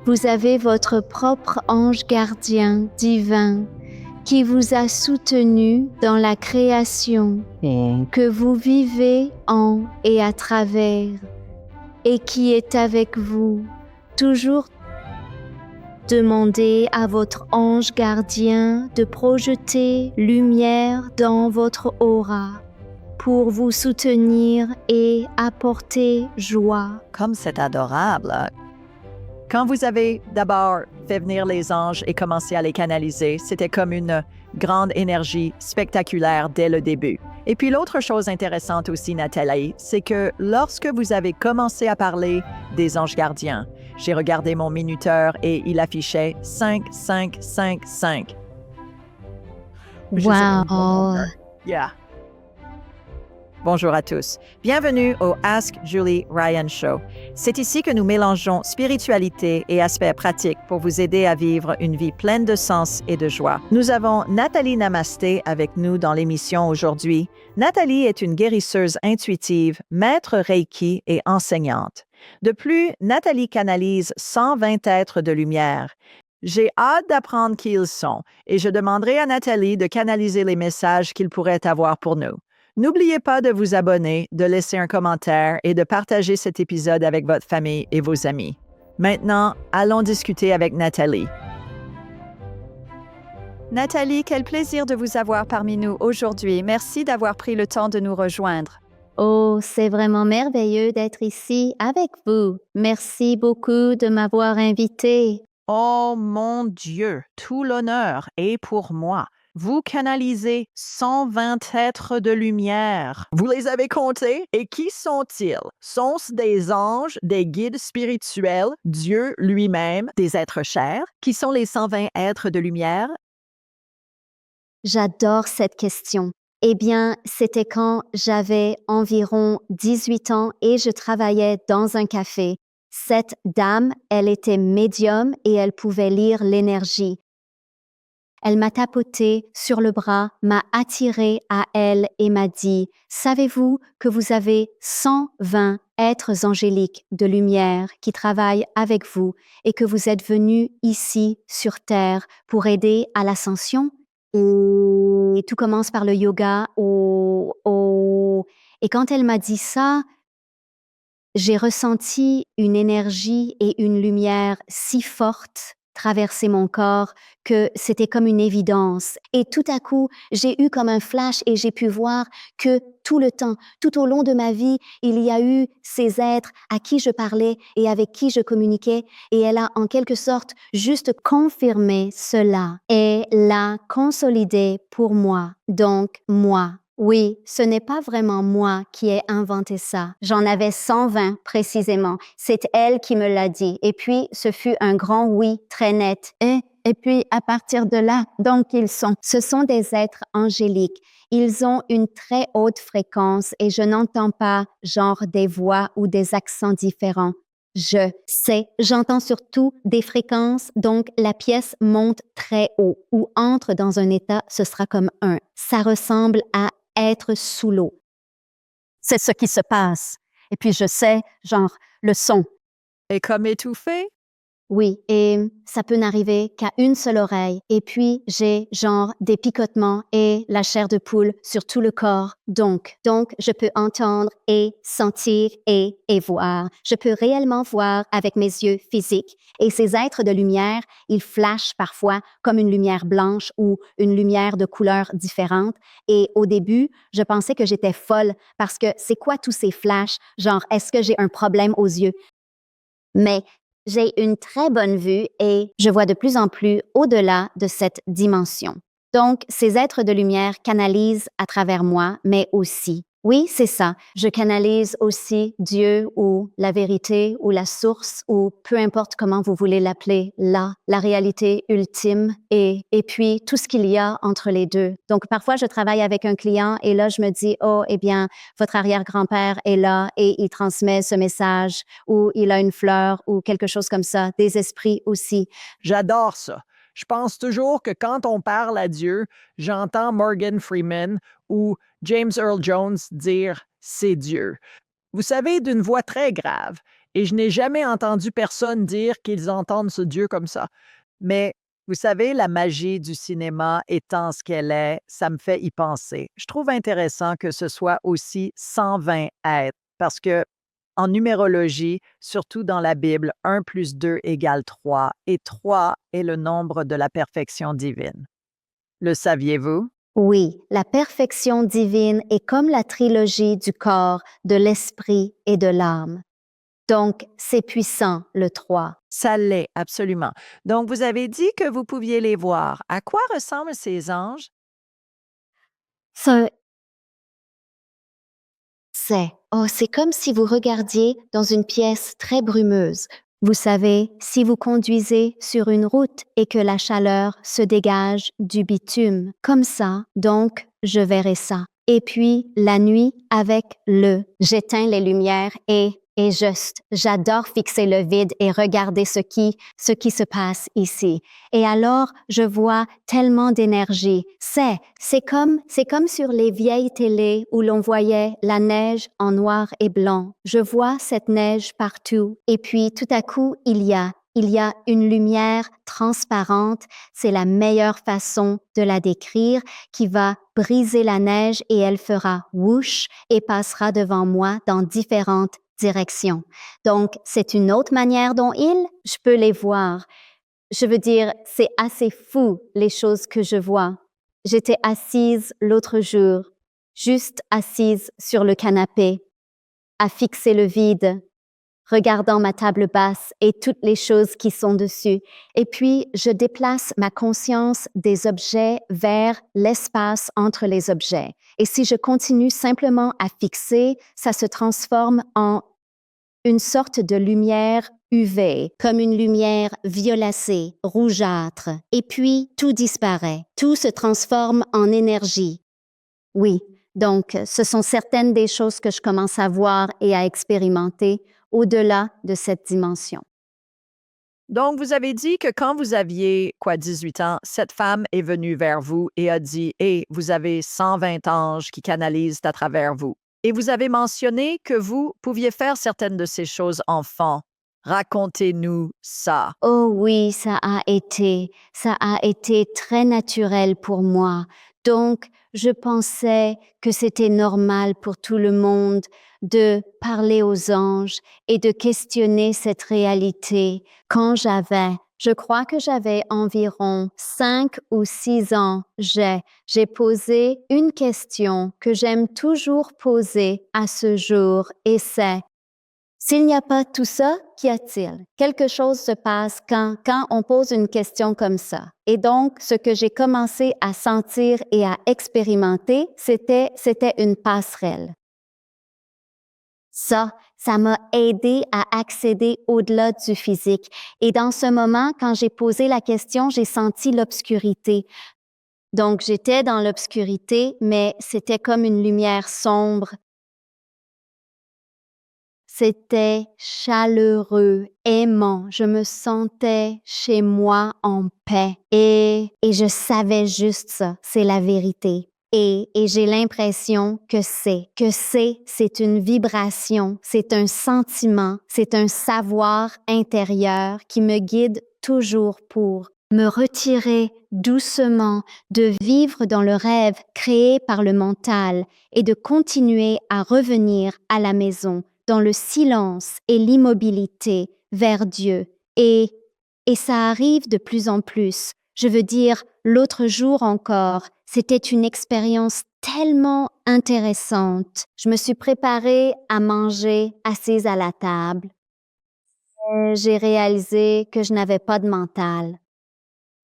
Vous avez votre propre ange gardien divin qui vous a soutenu dans la création, que vous vivez en et à travers, et qui est avec vous. Toujours demandez à votre ange gardien de projeter lumière dans votre aura pour vous soutenir et apporter joie. Comme c'est adorable. Quand vous avez d'abord fait venir les anges et commencé à les canaliser, c'était comme une grande énergie spectaculaire dès le début. Et puis l'autre chose intéressante aussi, Nathalie, c'est que lorsque vous avez commencé à parler des anges gardiens, j'ai regardé mon minuteur et il affichait 5, 5, 5, 5. Wow! Yeah. Bonjour à tous. Bienvenue au Ask Julie Ryan Show. C'est ici que nous mélangeons spiritualité et aspects pratiques pour vous aider à vivre une vie pleine de sens et de joie. Nous avons Nathalie Namasté avec nous dans l'émission aujourd'hui. Nathalie est une guérisseuse intuitive, maître Reiki et enseignante. De plus, Nathalie canalise 120 êtres de lumière. J'ai hâte d'apprendre qui ils sont et je demanderai à Nathalie de canaliser les messages qu'ils pourraient avoir pour nous. N'oubliez pas de vous abonner, de laisser un commentaire et de partager cet épisode avec votre famille et vos amis. Maintenant, allons discuter avec Nathalie. Nathalie, quel plaisir de vous avoir parmi nous aujourd'hui. Merci d'avoir pris le temps de nous rejoindre. Oh, c'est vraiment merveilleux d'être ici avec vous. Merci beaucoup de m'avoir invité. Oh mon Dieu, tout l'honneur est pour moi. Vous canalisez 120 êtres de lumière. Vous les avez comptés? Et qui sont-ils? Sont-ce des anges, des guides spirituels, Dieu lui-même, des êtres chers? Qui sont les 120 êtres de lumière? J'adore cette question. Eh bien, c'était quand j'avais environ 18 ans et je travaillais dans un café. Cette dame, elle était médium et elle pouvait lire l'énergie. Elle m'a tapoté sur le bras, m'a attiré à elle et m'a dit « Savez-vous que vous avez 120 êtres angéliques de lumière qui travaillent avec vous et que vous êtes venus ici sur Terre pour aider à l'ascension ?» Et tout commence par le yoga. Et quand elle m'a dit ça, j'ai ressenti une énergie et une lumière si forte traverser mon corps que c'était comme une évidence. Et tout à coup, j'ai eu comme un flash et j'ai pu voir que tout le temps, tout au long de ma vie, il y a eu ces êtres à qui je parlais et avec qui je communiquais. Et elle a en quelque sorte juste confirmé cela et l'a consolidé pour moi. Donc, moi. Oui, ce n'est pas vraiment moi qui ai inventé ça. J'en avais 120 précisément. C'est elle qui me l'a dit. Et puis, ce fut un grand oui très net. Et puis, à partir de là, donc ce sont des êtres angéliques. Ils ont une très haute fréquence et je n'entends pas genre des voix ou des accents différents. Je sais, j'entends surtout des fréquences, donc la pièce monte très haut ou entre dans un état, ce sera comme un. Ça ressemble à être sous l'eau. C'est ce qui se passe. Et puis je sais, genre, le son. Et comme étouffé? Oui, et ça peut n'arriver qu'à une seule oreille. Et puis, j'ai genre des picotements et la chair de poule sur tout le corps. Donc, je peux entendre et sentir et voir. Je peux réellement voir avec mes yeux physiques. Et ces êtres de lumière, ils flashent parfois comme une lumière blanche ou une lumière de couleurs différentes. Et au début, je pensais que j'étais folle parce que c'est quoi tous ces flashs? Genre, est-ce que j'ai un problème aux yeux? Mais j'ai une très bonne vue et je vois de plus en plus au-delà de cette dimension. Donc, ces êtres de lumière canalisent à travers moi, mais aussi, oui, c'est ça, je canalise aussi Dieu ou la vérité ou la source ou peu importe comment vous voulez l'appeler, là, la réalité ultime et puis tout ce qu'il y a entre les deux. Donc, parfois, je travaille avec un client et là, je me dis, oh, eh bien, votre arrière-grand-père est là et il transmet ce message ou il a une fleur ou quelque chose comme ça, des esprits aussi. J'adore ça. Je pense toujours que quand on parle à Dieu, j'entends Morgan Freeman ou James Earl Jones dire « c'est Dieu ». Vous savez, d'une voix très grave. Et je n'ai jamais entendu personne dire qu'ils entendent ce Dieu comme ça. Mais vous savez, la magie du cinéma étant ce qu'elle est, ça me fait y penser. Je trouve intéressant que ce soit aussi 120 êtres, parce que en numérologie, surtout dans la Bible, 1 plus 2 égale 3, et 3 est le nombre de la perfection divine. Le saviez-vous? Oui, la perfection divine est comme la trilogie du corps, de l'esprit et de l'âme. Donc, c'est puissant, le 3. Ça l'est, absolument. Donc, vous avez dit que vous pouviez les voir. À quoi ressemblent ces anges? Ça, c'est comme si vous regardiez dans une pièce très brumeuse. Vous savez, si vous conduisez sur une route et que la chaleur se dégage du bitume, comme ça, donc je verrai ça. Et puis, la nuit, j'éteins les lumières et juste, j'adore fixer le vide et regarder ce qui se passe ici. Et alors, je vois tellement d'énergie. C'est comme sur les vieilles télés où l'on voyait la neige en noir et blanc. Je vois cette neige partout. Et puis, tout à coup, il y a une lumière transparente. C'est la meilleure façon de la décrire, qui va briser la neige et elle fera whoosh et passera devant moi dans différentes directions. Donc, c'est une autre manière dont je peux les voir. Je veux dire, c'est assez fou les choses que je vois. J'étais assise l'autre jour, juste assise sur le canapé, à fixer le vide, regardant ma table basse et toutes les choses qui sont dessus. Et puis, je déplace ma conscience des objets vers l'espace entre les objets. Et si je continue simplement à fixer, ça se transforme en une sorte de lumière UV, comme une lumière violacée, rougeâtre. Et puis, tout disparaît. Tout se transforme en énergie. Oui, donc, ce sont certaines des choses que je commence à voir et à expérimenter au-delà de cette dimension. Donc, vous avez dit que quand vous aviez, 18 ans, cette femme est venue vers vous et a dit: «Hey, vous avez 120 anges qui canalisent à travers vous». Et vous avez mentionné que vous pouviez faire certaines de ces choses enfant. Racontez-nous ça. Oh oui, ça a été très naturel pour moi. Donc, je pensais que c'était normal pour tout le monde de parler aux anges et de questionner cette réalité. Je crois que j'avais environ 5 ou 6 ans, j'ai posé une question que j'aime toujours poser à ce jour et c'est: s'il n'y a pas tout ça, qu'y a-t-il? Quelque chose se passe quand on pose une question comme ça. Et donc, ce que j'ai commencé à sentir et à expérimenter, c'était une passerelle. Ça m'a aidé à accéder au-delà du physique. Et dans ce moment, quand j'ai posé la question, j'ai senti l'obscurité. Donc, j'étais dans l'obscurité, mais c'était comme une lumière sombre. C'était chaleureux, aimant. Je me sentais chez moi en paix. Et je savais juste ça, c'est la vérité. Et j'ai l'impression que c'est une vibration, c'est un sentiment, c'est un savoir intérieur qui me guide toujours pour me retirer doucement, de vivre dans le rêve créé par le mental et de continuer à revenir à la maison, dans le silence et l'immobilité vers Dieu. Et ça arrive de plus en plus. Je veux dire, l'autre jour encore, c'était une expérience tellement intéressante. Je me suis préparée à manger assise à la table. J'ai réalisé que je n'avais pas de mental.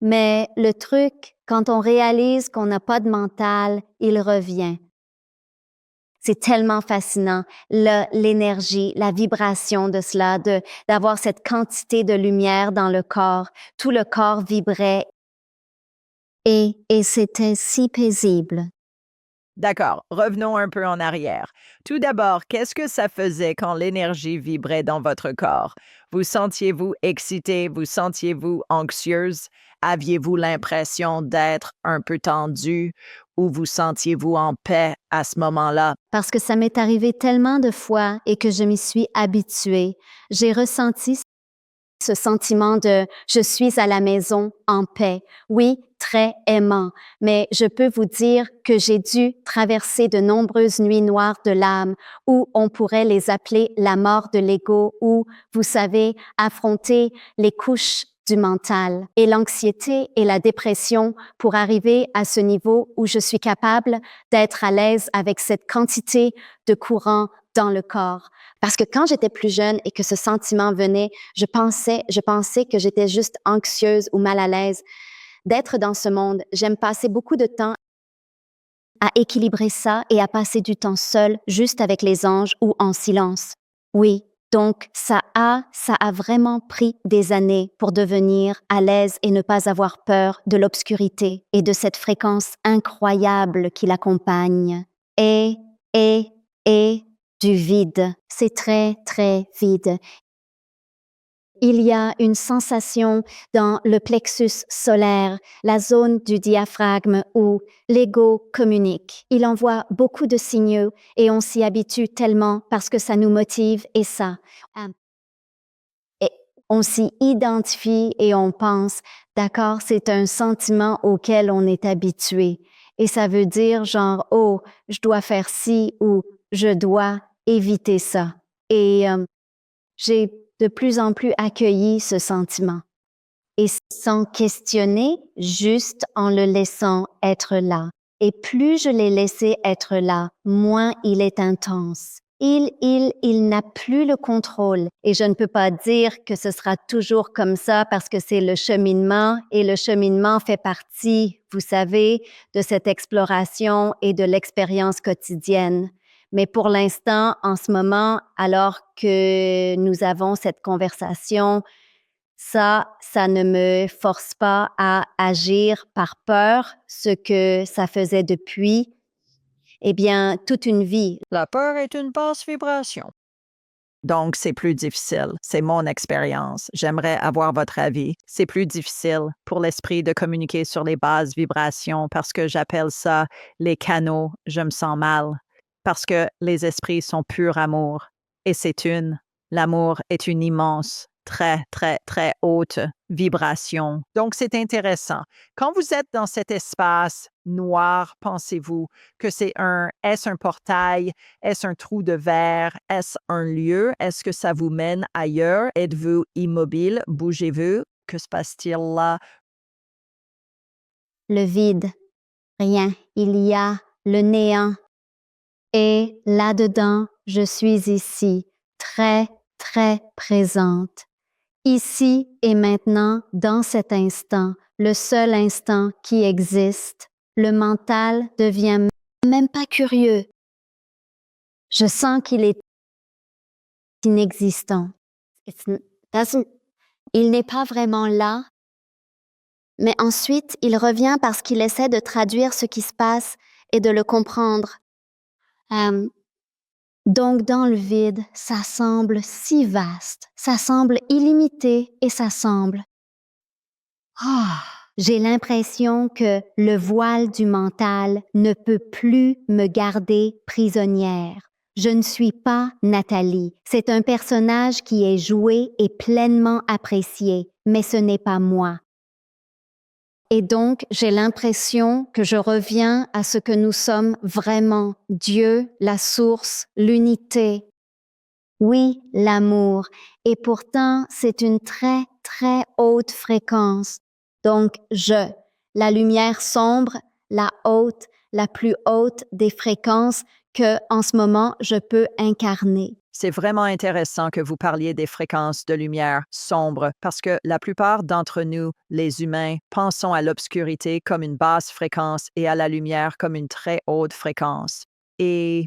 Mais le truc, quand on réalise qu'on n'a pas de mental, il revient. C'est tellement fascinant, l'énergie, la vibration de cela, d'avoir cette quantité de lumière dans le corps. Tout le corps vibrait et c'était si paisible. D'accord, revenons un peu en arrière. Tout d'abord, qu'est-ce que ça faisait quand l'énergie vibrait dans votre corps? Vous sentiez-vous excitée? Vous sentiez-vous anxieuse? Aviez-vous l'impression d'être un peu tendue ou vous sentiez-vous en paix à ce moment-là? Parce que ça m'est arrivé tellement de fois et que je m'y suis habituée. J'ai ressenti ce sentiment de je suis à la maison en paix. Oui, très aimant, mais je peux vous dire que j'ai dû traverser de nombreuses nuits noires de l'âme où on pourrait les appeler la mort de l'ego ou, vous savez, affronter les couches du mental et l'anxiété et la dépression pour arriver à ce niveau où je suis capable d'être à l'aise avec cette quantité de courant dans le corps. Parce que quand j'étais plus jeune et que ce sentiment venait, je pensais que j'étais juste anxieuse ou mal à l'aise d'être dans ce monde. J'aime passer beaucoup de temps à équilibrer ça et à passer du temps seul, juste avec les anges ou en silence. Oui, donc ça a vraiment pris des années pour devenir à l'aise et ne pas avoir peur de l'obscurité et de cette fréquence incroyable qui l'accompagne. Et, et du vide. C'est très, très vide. Il y a une sensation dans le plexus solaire, la zone du diaphragme où l'ego communique. Il envoie beaucoup de signaux et on s'y habitue tellement parce que ça nous motive et ça. Et on s'y identifie et on pense, d'accord, c'est un sentiment auquel on est habitué. Et ça veut dire genre, oh, je dois faire ci ou je dois éviter ça. Et j'ai de plus en plus accueilli ce sentiment. Et sans questionner, juste en le laissant être là. Et plus je l'ai laissé être là, moins il est intense. Il n'a plus le contrôle. Et je ne peux pas dire que ce sera toujours comme ça parce que c'est le cheminement et le cheminement fait partie, vous savez, de cette exploration et de l'expérience quotidienne. Mais pour l'instant, en ce moment, alors que nous avons cette conversation, ça ne me force pas à agir par peur, ce que ça faisait depuis, eh bien, toute une vie. La peur est une basse vibration. Donc, c'est plus difficile. C'est mon expérience. J'aimerais avoir votre avis. C'est plus difficile pour l'esprit de communiquer sur les basses vibrations parce que j'appelle ça les canaux. Je me sens mal parce que les esprits sont pur amour. Et c'est une. L'amour est une immense, très, très, très haute vibration. Donc, c'est intéressant. Quand vous êtes dans cet espace noir, pensez-vous que est-ce un portail? Est-ce un trou de verre? Est-ce un lieu? Est-ce que ça vous mène ailleurs? Êtes-vous immobile? Bougez-vous? Que se passe-t-il là? Le vide, rien. Il y a le néant. Et là-dedans, je suis ici, très, très présente. Ici et maintenant, dans cet instant, le seul instant qui existe, le mental devient même pas curieux. Je sens qu'il est inexistant. Il n'est pas vraiment là, mais ensuite il revient parce qu'il essaie de traduire ce qui se passe et de le comprendre. Donc dans le vide, ça semble si vaste, ça semble illimité et ça semble... J'ai l'impression que le voile du mental ne peut plus me garder prisonnière. Je ne suis pas Nathalie. C'est un personnage qui est joué et pleinement apprécié, mais ce n'est pas moi. Et donc, j'ai l'impression que je reviens à ce que nous sommes vraiment, Dieu, la source, l'unité. Oui, l'amour. Et pourtant, c'est une très, très haute fréquence. Donc, la lumière sombre, la plus haute des fréquences que, en ce moment, je peux incarner. C'est vraiment intéressant que vous parliez des fréquences de lumière sombre parce que la plupart d'entre nous, les humains, pensons à l'obscurité comme une basse fréquence et à la lumière comme une très haute fréquence. Et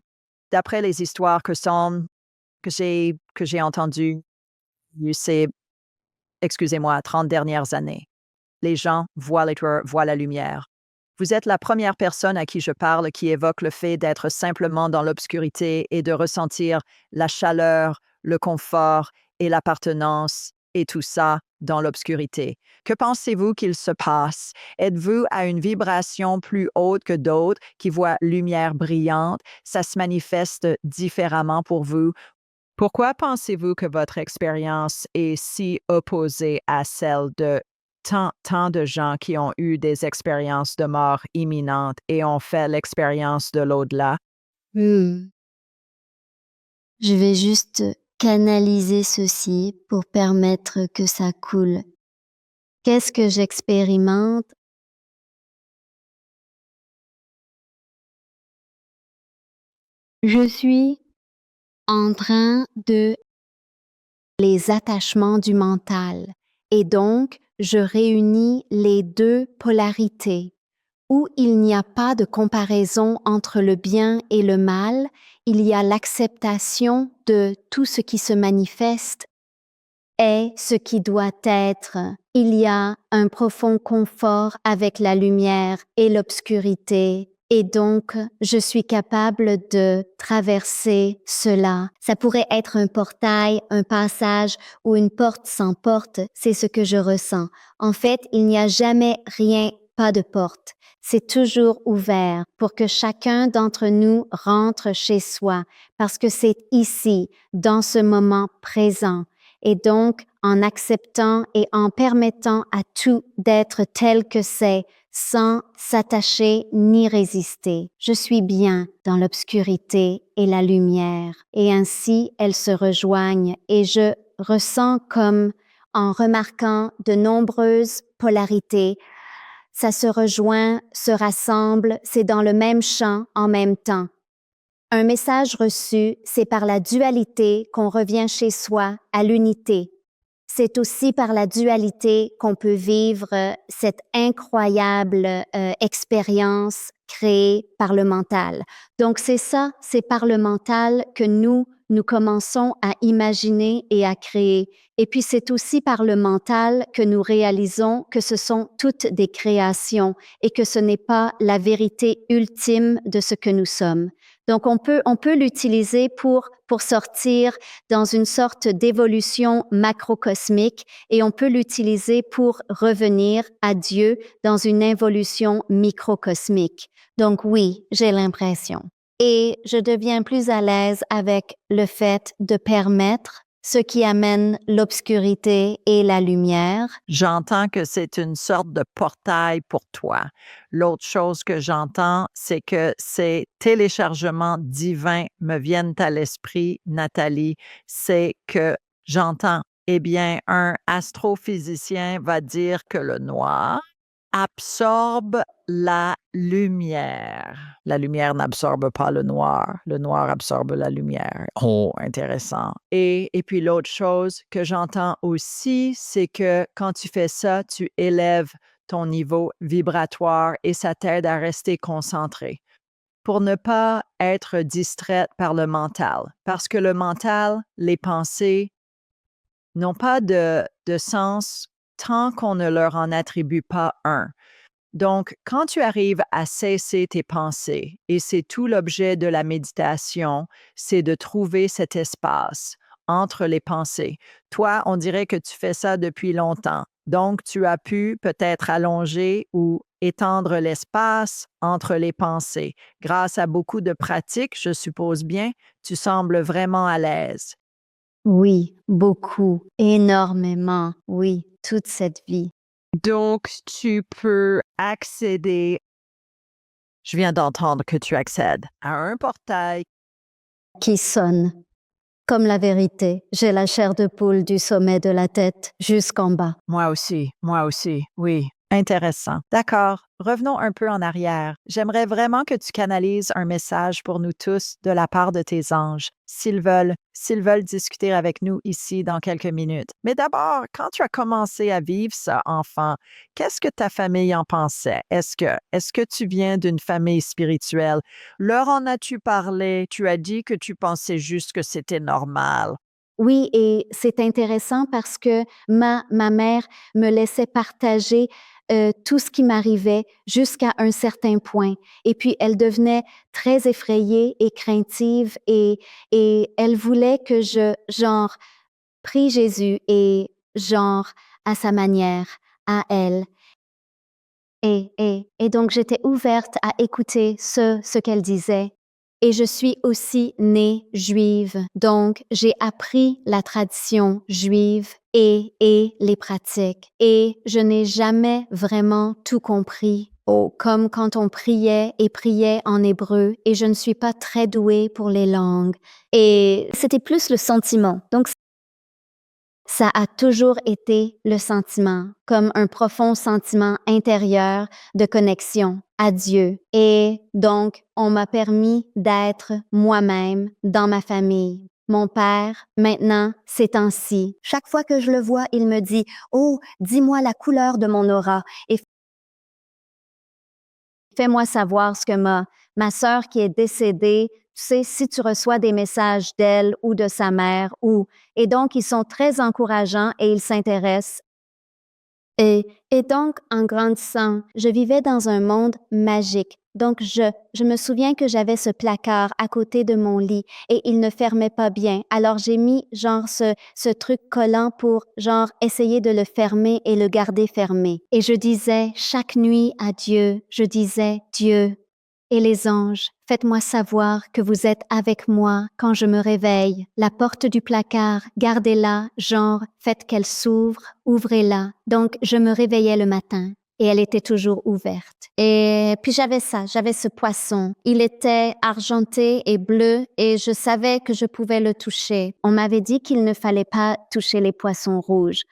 d'après les histoires que j'ai entendues, ces, excusez-moi, 30 dernières années, les gens voient la lumière. Vous êtes la première personne à qui je parle qui évoque le fait d'être simplement dans l'obscurité et de ressentir la chaleur, le confort et l'appartenance et tout ça dans l'obscurité. Que pensez-vous qu'il se passe? Êtes-vous à une vibration plus haute que d'autres qui voient lumière brillante? Ça se manifeste différemment pour vous. Pourquoi pensez-vous que votre expérience est si opposée à celle de tant de gens qui ont eu des expériences de mort imminente et ont fait l'expérience de l'au-delà? Hmm. Je vais juste canaliser ceci pour permettre que ça coule. Qu'est-ce que j'expérimente? Je suis en train de les attachements du mental et donc je réunis les deux polarités où il n'y a pas de comparaison entre le bien et le mal, il y a l'acceptation de tout ce qui se manifeste est ce qui doit être. Il y a un profond confort avec la lumière et l'obscurité. Et donc, je suis capable de traverser cela. Ça pourrait être un portail, un passage ou une porte sans porte. C'est ce que je ressens. En fait, il n'y a jamais rien, pas de porte. C'est toujours ouvert pour que chacun d'entre nous rentre chez soi parce que c'est ici, dans ce moment présent. Et donc, en acceptant et en permettant à tout d'être tel que c'est, sans s'attacher ni résister. Je suis bien dans l'obscurité et la lumière, et ainsi elles se rejoignent, et je ressens comme, en remarquant de nombreuses polarités, ça se rejoint, se rassemble, c'est dans le même champ en même temps. Un message reçu, c'est par la dualité qu'on revient chez soi à l'unité. C'est aussi par la dualité qu'on peut vivre cette incroyable expérience créée par le mental. Donc c'est ça, c'est par le mental que nous commençons à imaginer et à créer. Et puis c'est aussi par le mental que nous réalisons que ce sont toutes des créations et que ce n'est pas la vérité ultime de ce que nous sommes. Donc on peut l'utiliser pour sortir dans une sorte d'évolution macrocosmique et on peut l'utiliser pour revenir à Dieu dans une évolution microcosmique. Donc oui, j'ai l'impression. Et je deviens plus à l'aise avec le fait de permettre ce qui amène l'obscurité et la lumière. J'entends que c'est une sorte de portail pour toi. L'autre chose que j'entends, c'est que ces téléchargements divins me viennent à l'esprit, Nathalie. C'est que j'entends, eh bien, un astrophysicien va dire que le noir absorbe la lumière. La lumière n'absorbe pas le noir absorbe la lumière. Oh, intéressant. Et puis l'autre chose que j'entends aussi, c'est que quand tu fais ça, tu élèves ton niveau vibratoire et ça t'aide à rester concentré pour ne pas être distraite par le mental. Parce que le mental, les pensées n'ont pas de sens tant qu'on ne leur en attribue pas un. Donc, quand tu arrives à cesser tes pensées, et c'est tout l'objet de la méditation, c'est de trouver cet espace entre les pensées. Toi, on dirait que tu fais ça depuis longtemps. Donc, tu as pu peut-être allonger ou étendre l'espace entre les pensées. Grâce à beaucoup de pratiques, je suppose bien, tu sembles vraiment à l'aise. Oui, beaucoup, énormément, oui, toute cette vie. Donc, tu peux accéder, je viens d'entendre que tu accèdes à un portail. Qui sonne comme la vérité. J'ai la chair de poule du sommet de la tête jusqu'en bas. Moi aussi, oui. Intéressant. D'accord. Revenons un peu en arrière. J'aimerais vraiment que tu canalises un message pour nous tous de la part de tes anges, s'ils veulent discuter avec nous ici dans quelques minutes. Mais d'abord, quand tu as commencé à vivre ça, enfant, qu'est-ce que ta famille en pensait? Est-ce que tu viens d'une famille spirituelle? Leur en as-tu parlé? Tu as dit que tu pensais juste que c'était normal. Oui, et c'est intéressant parce que ma mère me laissait partager tout ce qui m'arrivait jusqu'à un certain point. Et puis, elle devenait très effrayée et craintive et elle voulait que genre, pris Jésus et, genre, à sa manière, à elle. Et donc j'étais ouverte à écouter ce qu'elle disait. Et je suis aussi née juive, donc j'ai appris la tradition juive et les pratiques. Et je n'ai jamais vraiment tout compris. Oh, comme quand on priait et priait en hébreu, et je ne suis pas très douée pour les langues. Et c'était plus le sentiment. Donc ça a toujours été le sentiment, comme un profond sentiment intérieur de connexion à Dieu. Et donc, on m'a permis d'être moi-même dans ma famille. Mon père, maintenant, ces temps-ci, chaque fois que je le vois, il me dit « Oh, dis-moi la couleur de mon aura et fais-moi savoir ce que ma sœur qui est décédée, tu sais, si tu reçois des messages d'elle ou de sa mère ou et donc ils sont très encourageants et ils s'intéressent. Et donc, en grandissant, je vivais dans un monde magique. Donc, je me souviens que j'avais ce placard à côté de mon lit et il ne fermait pas bien. Alors, j'ai mis genre ce truc collant pour genre essayer de le fermer et le garder fermé. Et je disais chaque nuit à Dieu, je disais, Dieu et les anges, faites-moi savoir que vous êtes avec moi quand je me réveille. La porte du placard, gardez-la, genre, faites qu'elle s'ouvre, ouvrez-la. Donc, je me réveillais le matin et elle était toujours ouverte. Et puis j'avais ce poisson. Il était argenté et bleu et je savais que je pouvais le toucher. On m'avait dit qu'il ne fallait pas toucher les poissons rouges,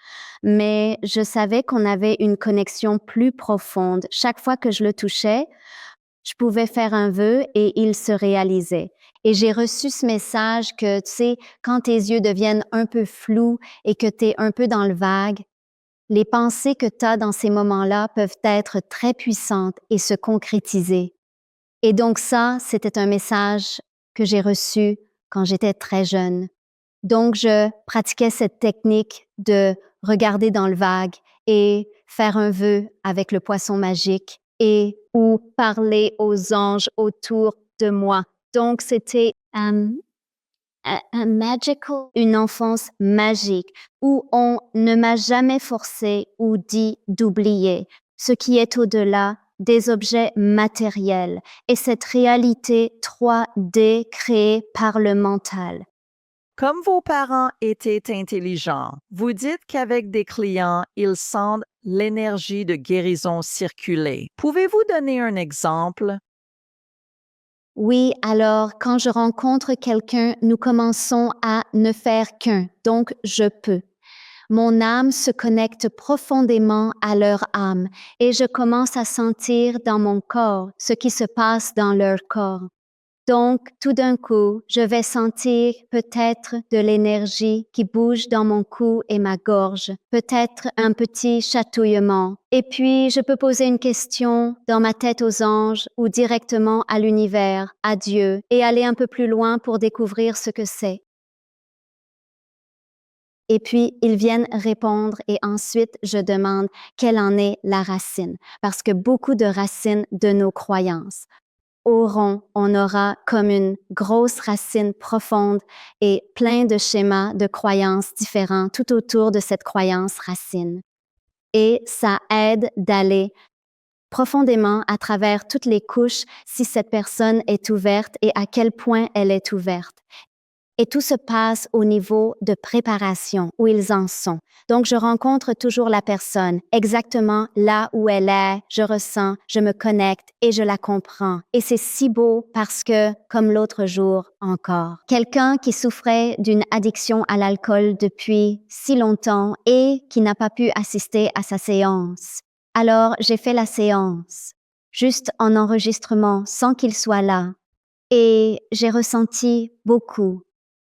mais je savais qu'on avait une connexion plus profonde. Chaque fois que je le touchais, je pouvais faire un vœu et il se réalisait. Et j'ai reçu ce message que, tu sais, quand tes yeux deviennent un peu flous et que tu es un peu dans le vague, les pensées que tu as dans ces moments-là peuvent être très puissantes et se concrétiser. Et donc ça, c'était un message que j'ai reçu quand j'étais très jeune. Donc, je pratiquais cette technique de regarder dans le vague et faire un vœu avec le poisson magique et ou parler aux anges autour de moi. Donc, c'était un magical, une enfance magique où on ne m'a jamais forcé ou dit d'oublier ce qui est au-delà des objets matériels et cette réalité 3D créée par le mental. Comme vos parents étaient intelligents, vous dites qu'avec des clients, ils sentent l'énergie de guérison circuler. Pouvez-vous donner un exemple? Oui, alors quand je rencontre quelqu'un, nous commençons à ne faire qu'un, donc je peux. Mon âme se connecte profondément à leur âme et je commence à sentir dans mon corps ce qui se passe dans leur corps. Donc, tout d'un coup, je vais sentir peut-être de l'énergie qui bouge dans mon cou et ma gorge, peut-être un petit chatouillement. Et puis, je peux poser une question dans ma tête aux anges ou directement à l'univers, à Dieu, et aller un peu plus loin pour découvrir ce que c'est. Et puis, ils viennent répondre et ensuite, je demande quelle en est la racine, parce que beaucoup de racines de nos croyances. Au rond, on aura comme une grosse racine profonde et plein de schémas de croyances différents tout autour de cette croyance racine. Et ça aide d'aller profondément à travers toutes les couches si cette personne est ouverte et à quel point elle est ouverte. Et tout se passe au niveau de préparation, où ils en sont. Donc, je rencontre toujours la personne exactement là où elle est, je ressens, je me connecte et je la comprends. Et c'est si beau parce que, comme l'autre jour encore, quelqu'un qui souffrait d'une addiction à l'alcool depuis si longtemps et qui n'a pas pu assister à sa séance. Alors, j'ai fait la séance, juste en enregistrement, sans qu'il soit là. Et j'ai ressenti beaucoup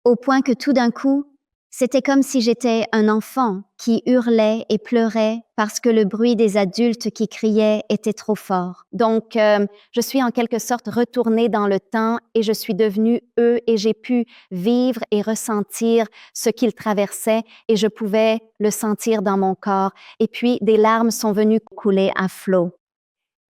au point que tout d'un coup, c'était comme si j'étais un enfant qui hurlait et pleurait parce que le bruit des adultes qui criaient était trop fort. Donc, je suis en quelque sorte retournée dans le temps et je suis devenue eux et j'ai pu vivre et ressentir ce qu'ils traversaient et je pouvais le sentir dans mon corps. Et puis, des larmes sont venues couler à flot.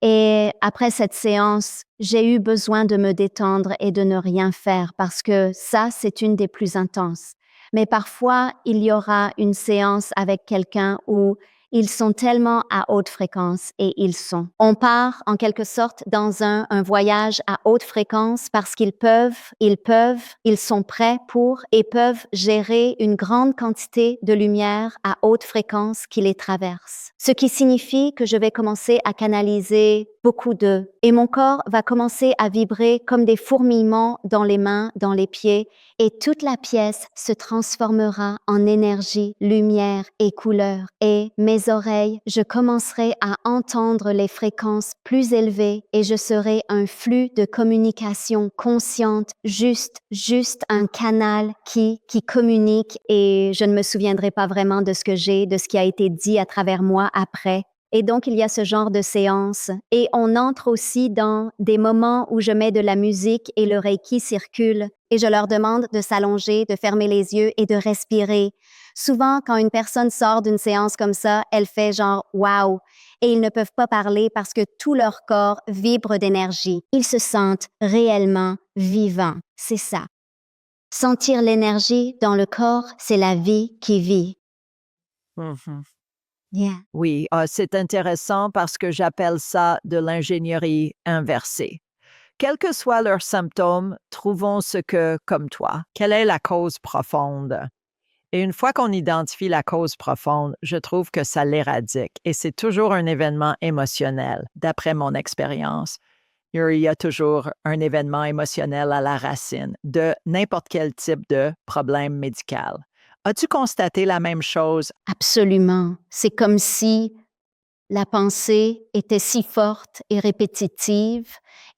Et après cette séance, j'ai eu besoin de me détendre et de ne rien faire parce que ça, c'est une des plus intenses. Mais parfois, il y aura une séance avec quelqu'un où ils sont tellement à haute fréquence et ils sont. On part en quelque sorte dans un voyage à haute fréquence parce ils sont prêts pour et peuvent gérer une grande quantité de lumière à haute fréquence qui les traverse. Ce qui signifie que je vais commencer à canaliser beaucoup d'eux et mon corps va commencer à vibrer comme des fourmillements dans les mains, dans les pieds et toute la pièce se transformera en énergie, lumière et couleur. Et mes oreilles, je commencerai à entendre les fréquences plus élevées et je serai un flux de communication consciente, juste un canal qui communique et je ne me souviendrai pas vraiment de ce qui a été dit à travers moi après. Et donc, il y a ce genre de séance. Et on entre aussi dans des moments où je mets de la musique et le Reiki circule et je leur demande de s'allonger, de fermer les yeux et de respirer. Souvent, quand une personne sort d'une séance comme ça, elle fait genre « wow » et ils ne peuvent pas parler parce que tout leur corps vibre d'énergie. Ils se sentent réellement vivants. C'est ça. Sentir l'énergie dans le corps, c'est la vie qui vit. Mhm. Yeah. Oui, c'est intéressant parce que j'appelle ça de l'ingénierie inversée. Quels que soient leurs symptômes, trouvons ce que, comme toi, quelle est la cause profonde? Et une fois qu'on identifie la cause profonde, je trouve que ça l'éradique. Et c'est toujours un événement émotionnel, d'après mon expérience. Il y a toujours un événement émotionnel à la racine de n'importe quel type de problème médical. As-tu constaté la même chose? Absolument. C'est comme si la pensée était si forte et répétitive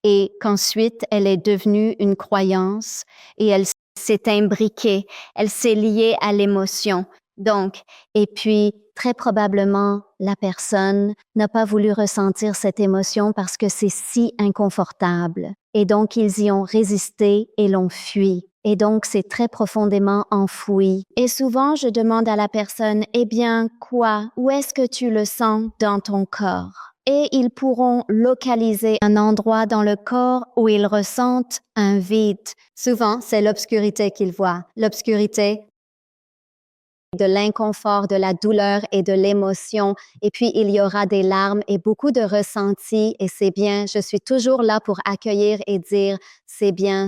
et qu'ensuite elle est devenue une croyance et elle s'est imbriquée, elle s'est liée à l'émotion. Donc, et puis très probablement la personne n'a pas voulu ressentir cette émotion parce que c'est si inconfortable. Et donc ils y ont résisté et l'ont fui. Et donc, c'est très profondément enfoui. Et souvent, je demande à la personne, eh bien, quoi? Où est-ce que tu le sens dans ton corps? Et ils pourront localiser un endroit dans le corps où ils ressentent un vide. Souvent, c'est l'obscurité qu'ils voient. L'obscurité de l'inconfort, de la douleur et de l'émotion. Et puis, il y aura des larmes et beaucoup de ressentis. Et c'est bien, je suis toujours là pour accueillir et dire, c'est bien.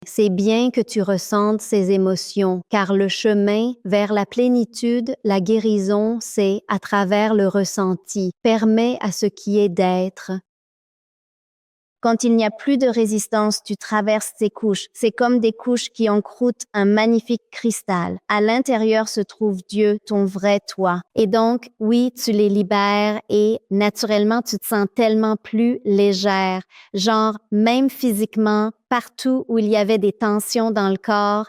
C'est bien que tu ressentes ces émotions, car le chemin vers la plénitude, la guérison, c'est à travers le ressenti. Permets à ce qui est d'être. Quand il n'y a plus de résistance, tu traverses ces couches. C'est comme des couches qui encroûtent un magnifique cristal. À l'intérieur se trouve Dieu, ton vrai toi. Et donc, oui, tu les libères et naturellement, tu te sens tellement plus légère. Genre, même physiquement, partout où il y avait des tensions dans le corps,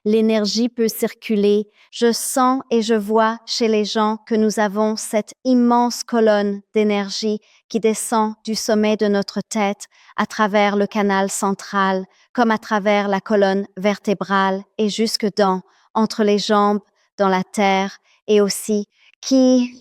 l'énergie peut circuler. Je sens et je vois chez les gens que nous avons cette immense colonne d'énergie qui descend du sommet de notre tête à travers le canal central, comme à travers la colonne vertébrale et jusque entre les jambes, dans la terre et aussi qui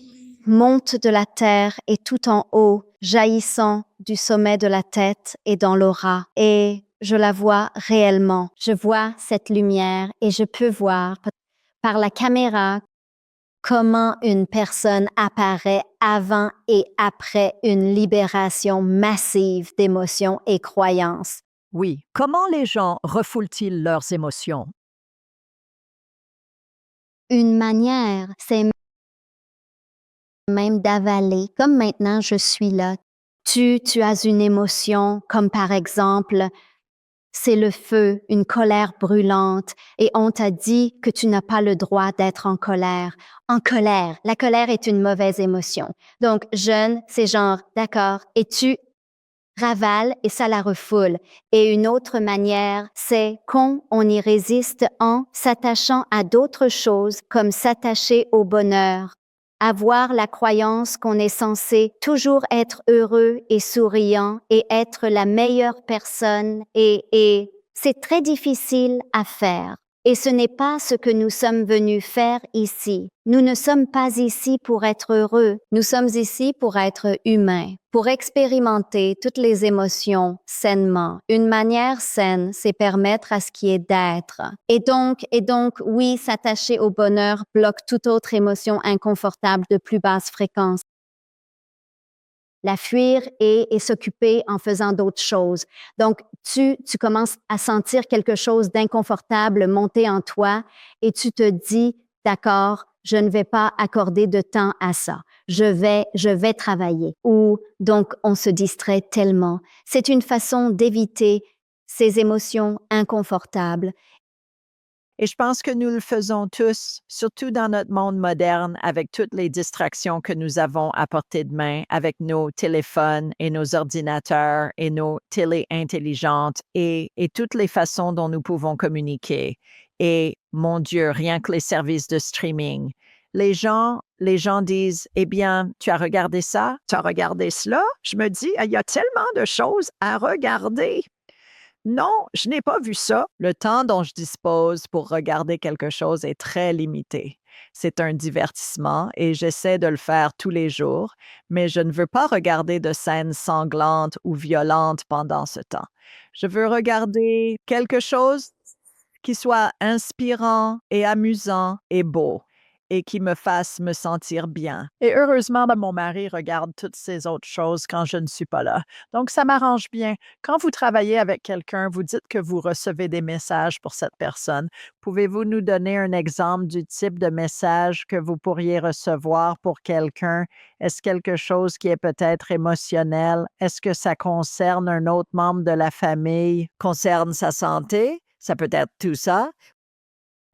monte de la terre et tout en haut, jaillissant du sommet de la tête et dans l'aura. Et je la vois réellement. Je vois cette lumière et je peux voir par la caméra comment une personne apparaît avant et après une libération massive d'émotions et croyances. Oui. Comment les gens refoulent-ils leurs émotions? Une manière, c'est même d'avaler. Comme maintenant, je suis là. Tu as une émotion, comme par exemple, c'est le feu, une colère brûlante, et on t'a dit que tu n'as pas le droit d'être en colère. En colère, la colère est une mauvaise émotion. Donc, jeune, c'est genre, d'accord, et tu ravales et ça la refoule. Et une autre manière, c'est quand on y résiste en s'attachant à d'autres choses comme s'attacher au bonheur. Avoir la croyance qu'on est censé toujours être heureux et souriant et être la meilleure personne et c'est très difficile à faire. Et ce n'est pas ce que nous sommes venus faire ici. Nous ne sommes pas ici pour être heureux. Nous sommes ici pour être humains, pour expérimenter toutes les émotions sainement. Une manière saine, c'est permettre à ce qui est d'être. Et donc, oui, s'attacher au bonheur bloque toute autre émotion inconfortable de plus basse fréquence. La fuir et s'occuper en faisant d'autres choses. Donc, tu commences à sentir quelque chose d'inconfortable monter en toi et tu te dis, d'accord, je ne vais pas accorder de temps à ça. Je vais travailler. Ou donc, on se distrait tellement. C'est une façon d'éviter ces émotions inconfortables. Et je pense que nous le faisons tous, surtout dans notre monde moderne, avec toutes les distractions que nous avons à portée de main, avec nos téléphones et nos ordinateurs et nos télés intelligentes et toutes les façons dont nous pouvons communiquer. Et mon Dieu, rien que les services de streaming. Les gens disent, eh bien, tu as regardé ça, tu as regardé cela. Je me dis, il y a tellement de choses à regarder. Non, je n'ai pas vu ça. Le temps dont je dispose pour regarder quelque chose est très limité. C'est un divertissement et j'essaie de le faire tous les jours, mais je ne veux pas regarder de scènes sanglantes ou violentes pendant ce temps. Je veux regarder quelque chose qui soit inspirant et amusant et beau et qui me fasse me sentir bien. Et heureusement, mon mari regarde toutes ces autres choses quand je ne suis pas là. Donc, ça m'arrange bien. Quand vous travaillez avec quelqu'un, vous dites que vous recevez des messages pour cette personne. Pouvez-vous nous donner un exemple du type de message que vous pourriez recevoir pour quelqu'un? Est-ce quelque chose qui est peut-être émotionnel? Est-ce que ça concerne un autre membre de la famille? Concerne sa santé? Ça peut être tout ça.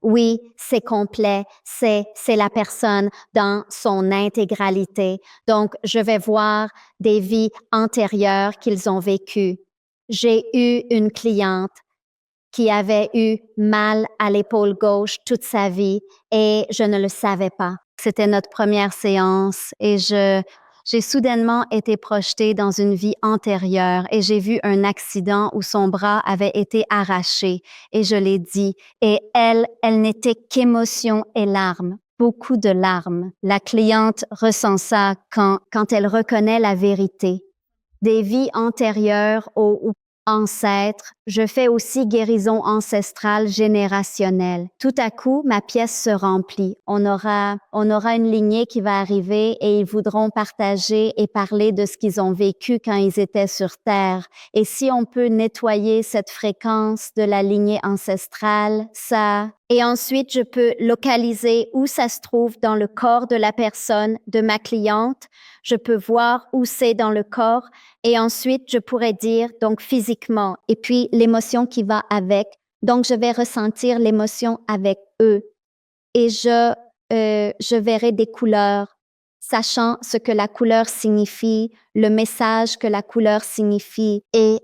Oui, c'est complet, c'est la personne dans son intégralité. Donc, je vais voir des vies antérieures qu'ils ont vécues. J'ai eu une cliente qui avait eu mal à l'épaule gauche toute sa vie et je ne le savais pas. C'était notre première séance et j'ai soudainement été projetée dans une vie antérieure et j'ai vu un accident où son bras avait été arraché et je l'ai dit. Et elle n'était qu'émotion et larmes, beaucoup de larmes. La cliente ressent ça quand elle reconnaît la vérité. Des vies antérieures aux ancêtres, je fais aussi guérison ancestrale générationnelle. Tout à coup, ma pièce se remplit. On aura une lignée qui va arriver et ils voudront partager et parler de ce qu'ils ont vécu quand ils étaient sur Terre. Et si on peut nettoyer cette fréquence de la lignée ancestrale, ça... Et ensuite, je peux localiser où ça se trouve dans le corps de la personne, de ma cliente. Je peux voir où c'est dans le corps et ensuite, je pourrais dire, donc physiquement, et puis l'émotion qui va avec. Donc, je vais ressentir l'émotion avec eux et je verrai des couleurs, sachant ce que la couleur signifie, le message que la couleur signifie. Et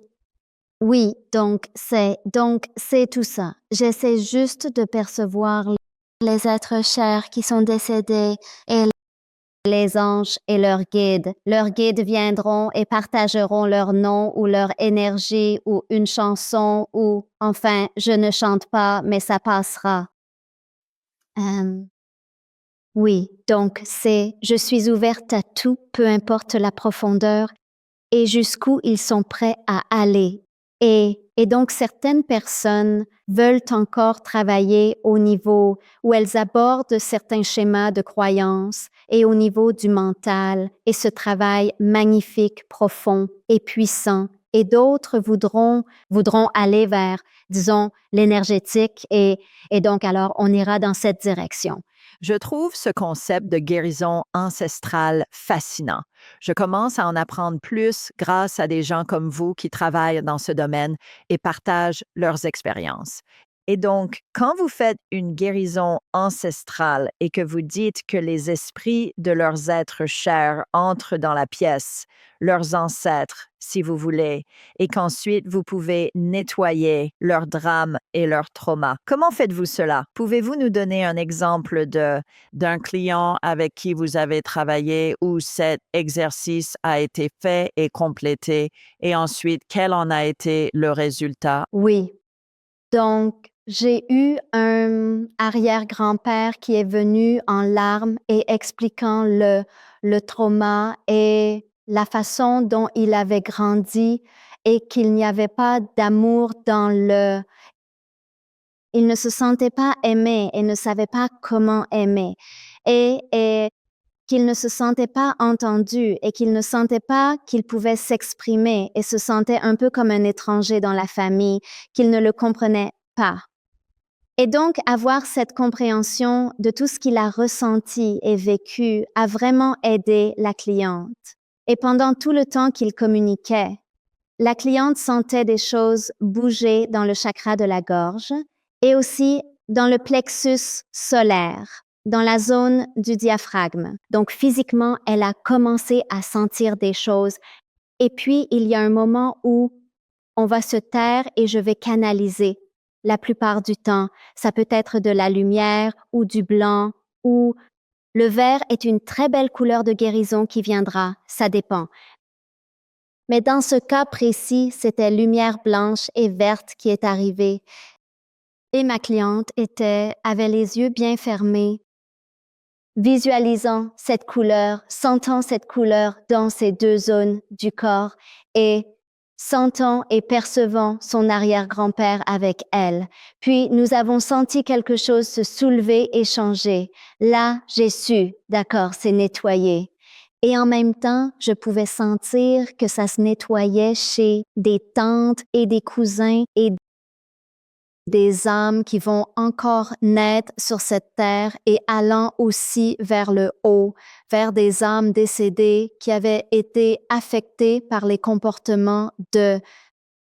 oui, donc c'est tout ça. J'essaie juste de percevoir les êtres chers qui sont décédés et les anges et leurs guides. Leurs guides viendront et partageront leur nom ou leur énergie ou une chanson ou, enfin, je ne chante pas, mais ça passera. Oui, donc je suis ouverte à tout, peu importe la profondeur et jusqu'où ils sont prêts à aller. Et donc, certaines personnes veulent encore travailler au niveau où elles abordent certains schémas de croyances et au niveau du mental, et ce travail magnifique, profond et puissant. Et d'autres voudront aller vers, disons, l'énergétique et donc alors on ira dans cette direction. Je trouve ce concept de guérison ancestrale fascinant. Je commence à en apprendre plus grâce à des gens comme vous qui travaillent dans ce domaine et partagent leurs expériences. Et donc, quand vous faites une guérison ancestrale et que vous dites que les esprits de leurs êtres chers entrent dans la pièce, leurs ancêtres, si vous voulez, et qu'ensuite vous pouvez nettoyer leurs drames et leurs traumas. Comment faites-vous cela? Pouvez-vous nous donner un exemple d'un client avec qui vous avez travaillé où cet exercice a été fait et complété et ensuite quel en a été le résultat? Oui. Donc, J'ai eu un arrière-grand-père qui est venu en larmes et expliquant le trauma et la façon dont il avait grandi et qu'il n'y avait pas d'amour dans le... Il ne se sentait pas aimé et ne savait pas comment aimer. Et qu'il ne se sentait pas entendu et qu'il ne sentait pas qu'il pouvait s'exprimer et se sentait un peu comme un étranger dans la famille, qu'il ne le comprenait pas. Et donc, avoir cette compréhension de tout ce qu'il a ressenti et vécu a vraiment aidé la cliente. Et pendant tout le temps qu'il communiquait, la cliente sentait des choses bouger dans le chakra de la gorge et aussi dans le plexus solaire, dans la zone du diaphragme. Donc, physiquement, elle a commencé à sentir des choses. Et puis, il y a un moment où on va se taire et je vais canaliser. La plupart du temps, ça peut être de la lumière ou du blanc ou le vert est une très belle couleur de guérison qui viendra, ça dépend. Mais dans ce cas précis, c'était lumière blanche et verte qui est arrivée. Et ma cliente avait les yeux bien fermés, visualisant cette couleur, sentant cette couleur dans ces deux zones du corps et sentant et percevant son arrière-grand-père avec elle. Puis nous avons senti quelque chose se soulever et changer. Là, j'ai su, d'accord, c'est nettoyé. Et en même temps, je pouvais sentir que ça se nettoyait chez des tantes et des cousins et des âmes qui vont encore naître sur cette terre et allant aussi vers le haut, vers des âmes décédées qui avaient été affectées par les comportements de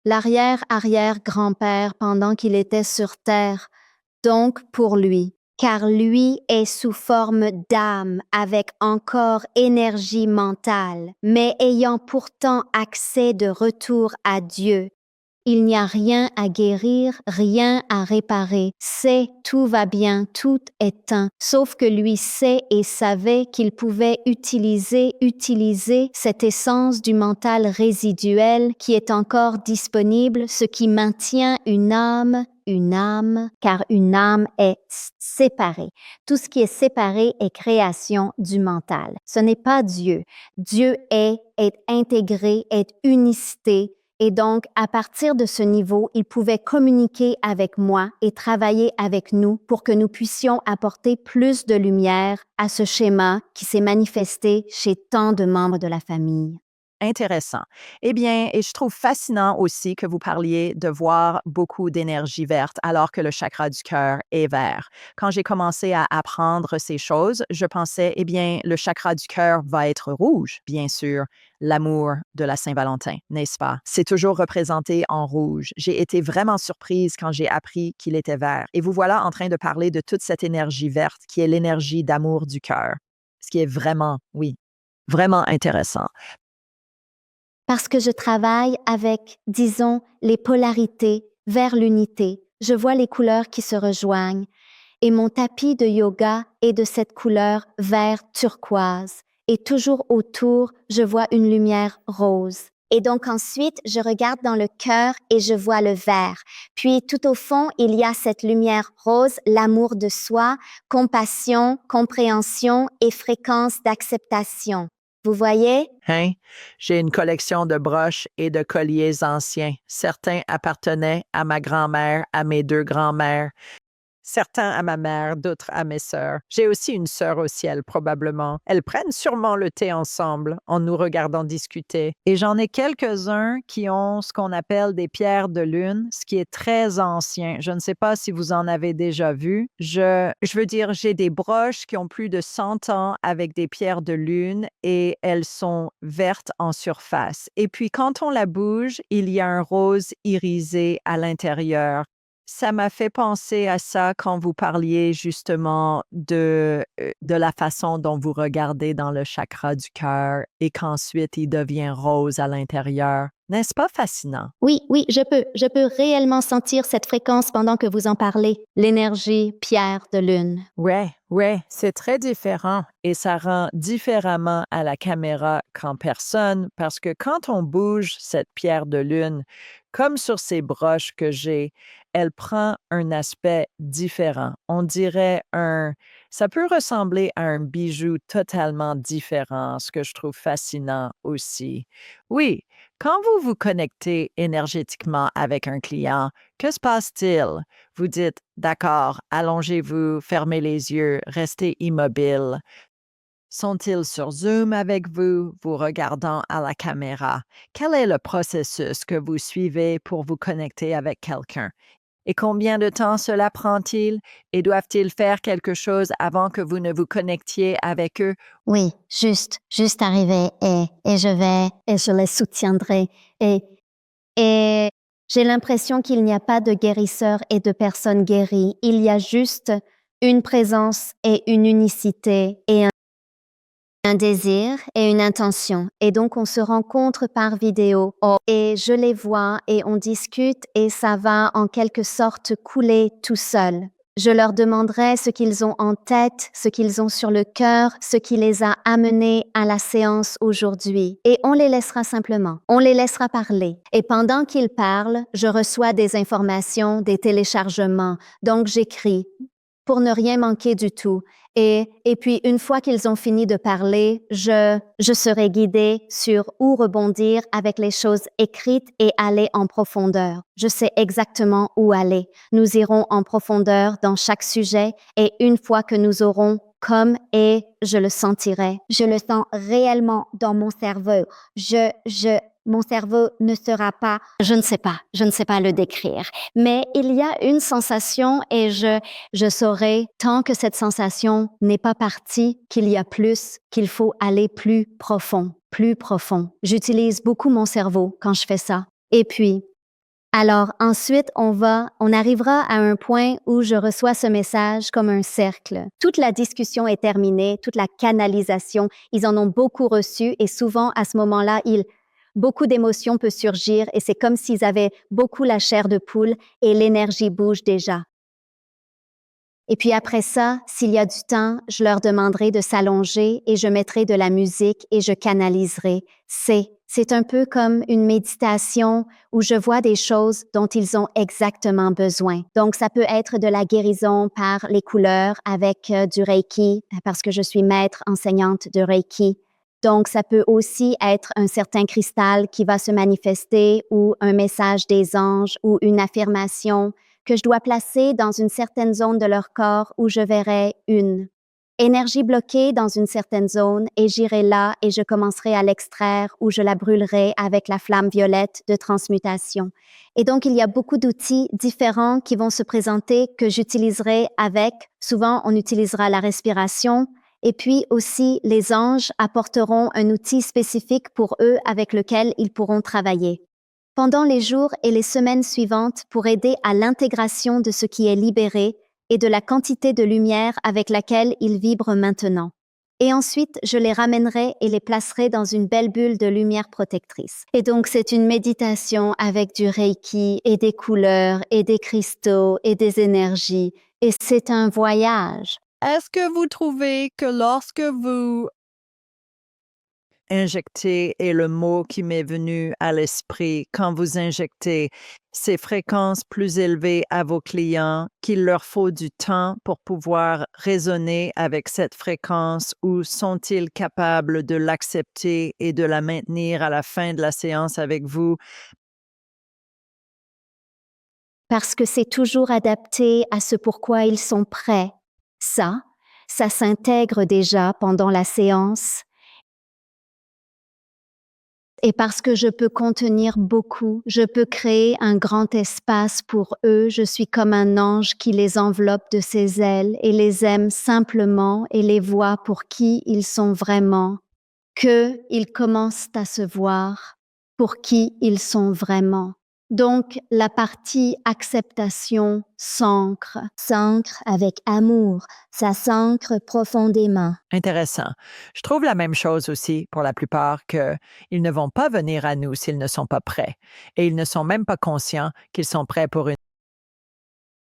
l'arrière-arrière-grand-père pendant qu'il était sur terre, donc pour lui, car lui est sous forme d'âme avec encore énergie mentale, mais ayant pourtant accès de retour à Dieu. Il n'y a rien à guérir, rien à réparer. C'est tout va bien, tout est un. Sauf que lui sait et savait qu'il pouvait utiliser cette essence du mental résiduel qui est encore disponible, ce qui maintient une âme, car une âme est séparée. Tout ce qui est séparé est création du mental. Ce n'est pas Dieu. Dieu est intégré, est unicité. Et donc, à partir de ce niveau, il pouvait communiquer avec moi et travailler avec nous pour que nous puissions apporter plus de lumière à ce schéma qui s'est manifesté chez tant de membres de la famille. Intéressant. Eh bien, et je trouve fascinant aussi que vous parliez de voir beaucoup d'énergie verte alors que le chakra du cœur est vert. Quand j'ai commencé à apprendre ces choses, je pensais, eh bien, le chakra du cœur va être rouge, bien sûr, l'amour de la Saint-Valentin, n'est-ce pas? C'est toujours représenté en rouge. J'ai été vraiment surprise quand j'ai appris qu'il était vert. Et vous voilà en train de parler de toute cette énergie verte qui est l'énergie d'amour du cœur, ce qui est vraiment, oui, vraiment intéressant. Parce que je travaille avec, disons, les polarités vers l'unité. Je vois les couleurs qui se rejoignent et mon tapis de yoga est de cette couleur vert turquoise. Et toujours autour, je vois une lumière rose. Et donc ensuite, je regarde dans le cœur et je vois le vert. Puis tout au fond, il y a cette lumière rose, l'amour de soi, compassion, compréhension et fréquence d'acceptation. Vous voyez? Hein? J'ai une collection de broches et de colliers anciens. Certains appartenaient à ma grand-mère, à mes deux grands-mères. Certains à ma mère, d'autres à mes sœurs. J'ai aussi une sœur au ciel, probablement. Elles prennent sûrement le thé ensemble en nous regardant discuter. Et j'en ai quelques-uns qui ont ce qu'on appelle des pierres de lune, ce qui est très ancien. Je ne sais pas si vous en avez déjà vu. Je veux dire, j'ai des broches qui ont plus de 100 ans avec des pierres de lune et elles sont vertes en surface. Et puis quand on la bouge, il y a un rose irisé à l'intérieur. Ça m'a fait penser à ça quand vous parliez justement de la façon dont vous regardez dans le chakra du cœur et qu'ensuite il devient rose à l'intérieur. N'est-ce pas fascinant? Oui, oui, je peux réellement sentir cette fréquence pendant que vous en parlez. L'énergie pierre de lune. Ouais, ouais, c'est très différent et ça rend différemment à la caméra qu'en personne parce que quand on bouge cette pierre de lune, comme sur ces broches que j'ai, elle prend un aspect différent. On dirait ça peut ressembler à un bijou totalement différent, ce que je trouve fascinant aussi. Oui, quand vous vous connectez énergétiquement avec un client, que se passe-t-il? Vous dites, d'accord, allongez-vous, fermez les yeux, restez immobile. Sont-ils sur Zoom avec vous, vous regardant à la caméra? Quel est le processus que vous suivez pour vous connecter avec quelqu'un? Et combien de temps cela prend-il? Et doivent-ils faire quelque chose avant que vous ne vous connectiez avec eux? Oui, juste arriver et je les soutiendrai. Et j'ai l'impression qu'il n'y a pas de guérisseurs et de personnes guéries. Il y a juste une présence et une unicité et un désir et une intention. Et donc, on se rencontre par vidéo et je les vois et on discute et ça va en quelque sorte couler tout seul. Je leur demanderai ce qu'ils ont en tête, ce qu'ils ont sur le cœur, ce qui les a amenés à la séance aujourd'hui. Et on les laissera simplement. On les laissera parler. Et pendant qu'ils parlent, je reçois des informations, des téléchargements. Donc, j'écris pour ne rien manquer du tout. Et puis, une fois qu'ils ont fini de parler, je serai guidée sur où rebondir avec les choses écrites et aller en profondeur. Je sais exactement où aller. Nous irons en profondeur dans chaque sujet et une fois que nous aurons et je le sentirai. Je le sens réellement dans mon cerveau. Mon cerveau ne sera pas, je ne sais pas le décrire, mais il y a une sensation et je saurai, tant que cette sensation n'est pas partie, qu'il y a plus, qu'il faut aller plus profond, plus profond. J'utilise beaucoup mon cerveau quand je fais ça. Et puis, alors ensuite, on arrivera à un point où je reçois ce message comme un cercle. Toute la discussion est terminée, toute la canalisation, ils en ont beaucoup reçu et souvent à ce moment-là, beaucoup d'émotions peuvent surgir et c'est comme s'ils avaient beaucoup la chair de poule et l'énergie bouge déjà. Et puis après ça, s'il y a du temps, je leur demanderai de s'allonger et je mettrai de la musique et je canaliserai. C'est un peu comme une méditation où je vois des choses dont ils ont exactement besoin. Donc, ça peut être de la guérison par les couleurs avec du Reiki, parce que je suis maître enseignante de Reiki. Donc, ça peut aussi être un certain cristal qui va se manifester ou un message des anges ou une affirmation que je dois placer dans une certaine zone de leur corps où je verrai une énergie bloquée dans une certaine zone et j'irai là et je commencerai à l'extraire ou je la brûlerai avec la flamme violette de transmutation. Et donc, il y a beaucoup d'outils différents qui vont se présenter que j'utiliserai avec. Souvent, on utilisera la respiration et puis aussi les anges apporteront un outil spécifique pour eux avec lequel ils pourront travailler. Pendant les jours et les semaines suivantes pour aider à l'intégration de ce qui est libéré et de la quantité de lumière avec laquelle ils vibrent maintenant. Et ensuite, je les ramènerai et les placerai dans une belle bulle de lumière protectrice. Et donc, c'est une méditation avec du Reiki et des couleurs et des cristaux et des énergies. Et c'est un voyage. Est-ce que vous trouvez que lorsque vous injectez est le mot qui m'est venu à l'esprit quand vous injectez ces fréquences plus élevées à vos clients, qu'il leur faut du temps pour pouvoir résonner avec cette fréquence ou sont-ils capables de l'accepter et de la maintenir à la fin de la séance avec vous? Parce que c'est toujours adapté à ce pourquoi ils sont prêts. Ça s'intègre déjà pendant la séance. Et parce que je peux contenir beaucoup, je peux créer un grand espace pour eux, je suis comme un ange qui les enveloppe de ses ailes et les aime simplement et les voit pour qui ils sont vraiment, qu'ils commencent à se voir pour qui ils sont vraiment. Donc, la partie acceptation s'ancre avec amour, ça s'ancre profondément. Intéressant. Je trouve la même chose aussi pour la plupart qu'ils ne vont pas venir à nous s'ils ne sont pas prêts et ils ne sont même pas conscients qu'ils sont prêts pour une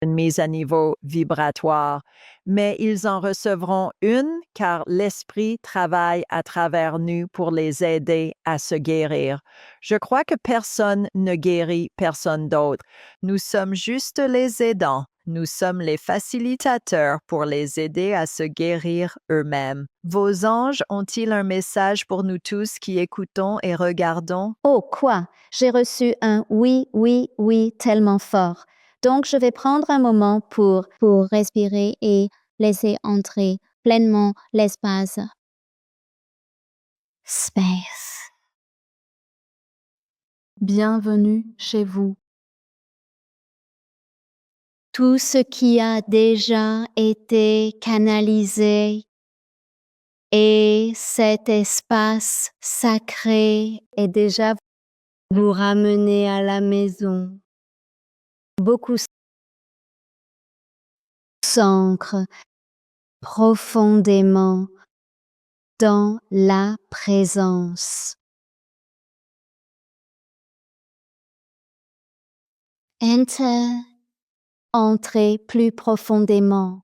une mise à niveau vibratoire, mais ils en recevront une car l'Esprit travaille à travers nous pour les aider à se guérir. Je crois que personne ne guérit personne d'autre. Nous sommes juste les aidants. Nous sommes les facilitateurs pour les aider à se guérir eux-mêmes. Vos anges ont-ils un message pour nous tous qui écoutons et regardons? Oh, quoi? J'ai reçu un oui, oui, oui tellement fort. Donc, je vais prendre un moment pour respirer et laisser entrer pleinement l'espace. Space. Bienvenue chez vous. Tout ce qui a déjà été canalisé et cet espace sacré est déjà vous ramené à la maison. Beaucoup s'ancrent profondément dans la présence. Entrez plus profondément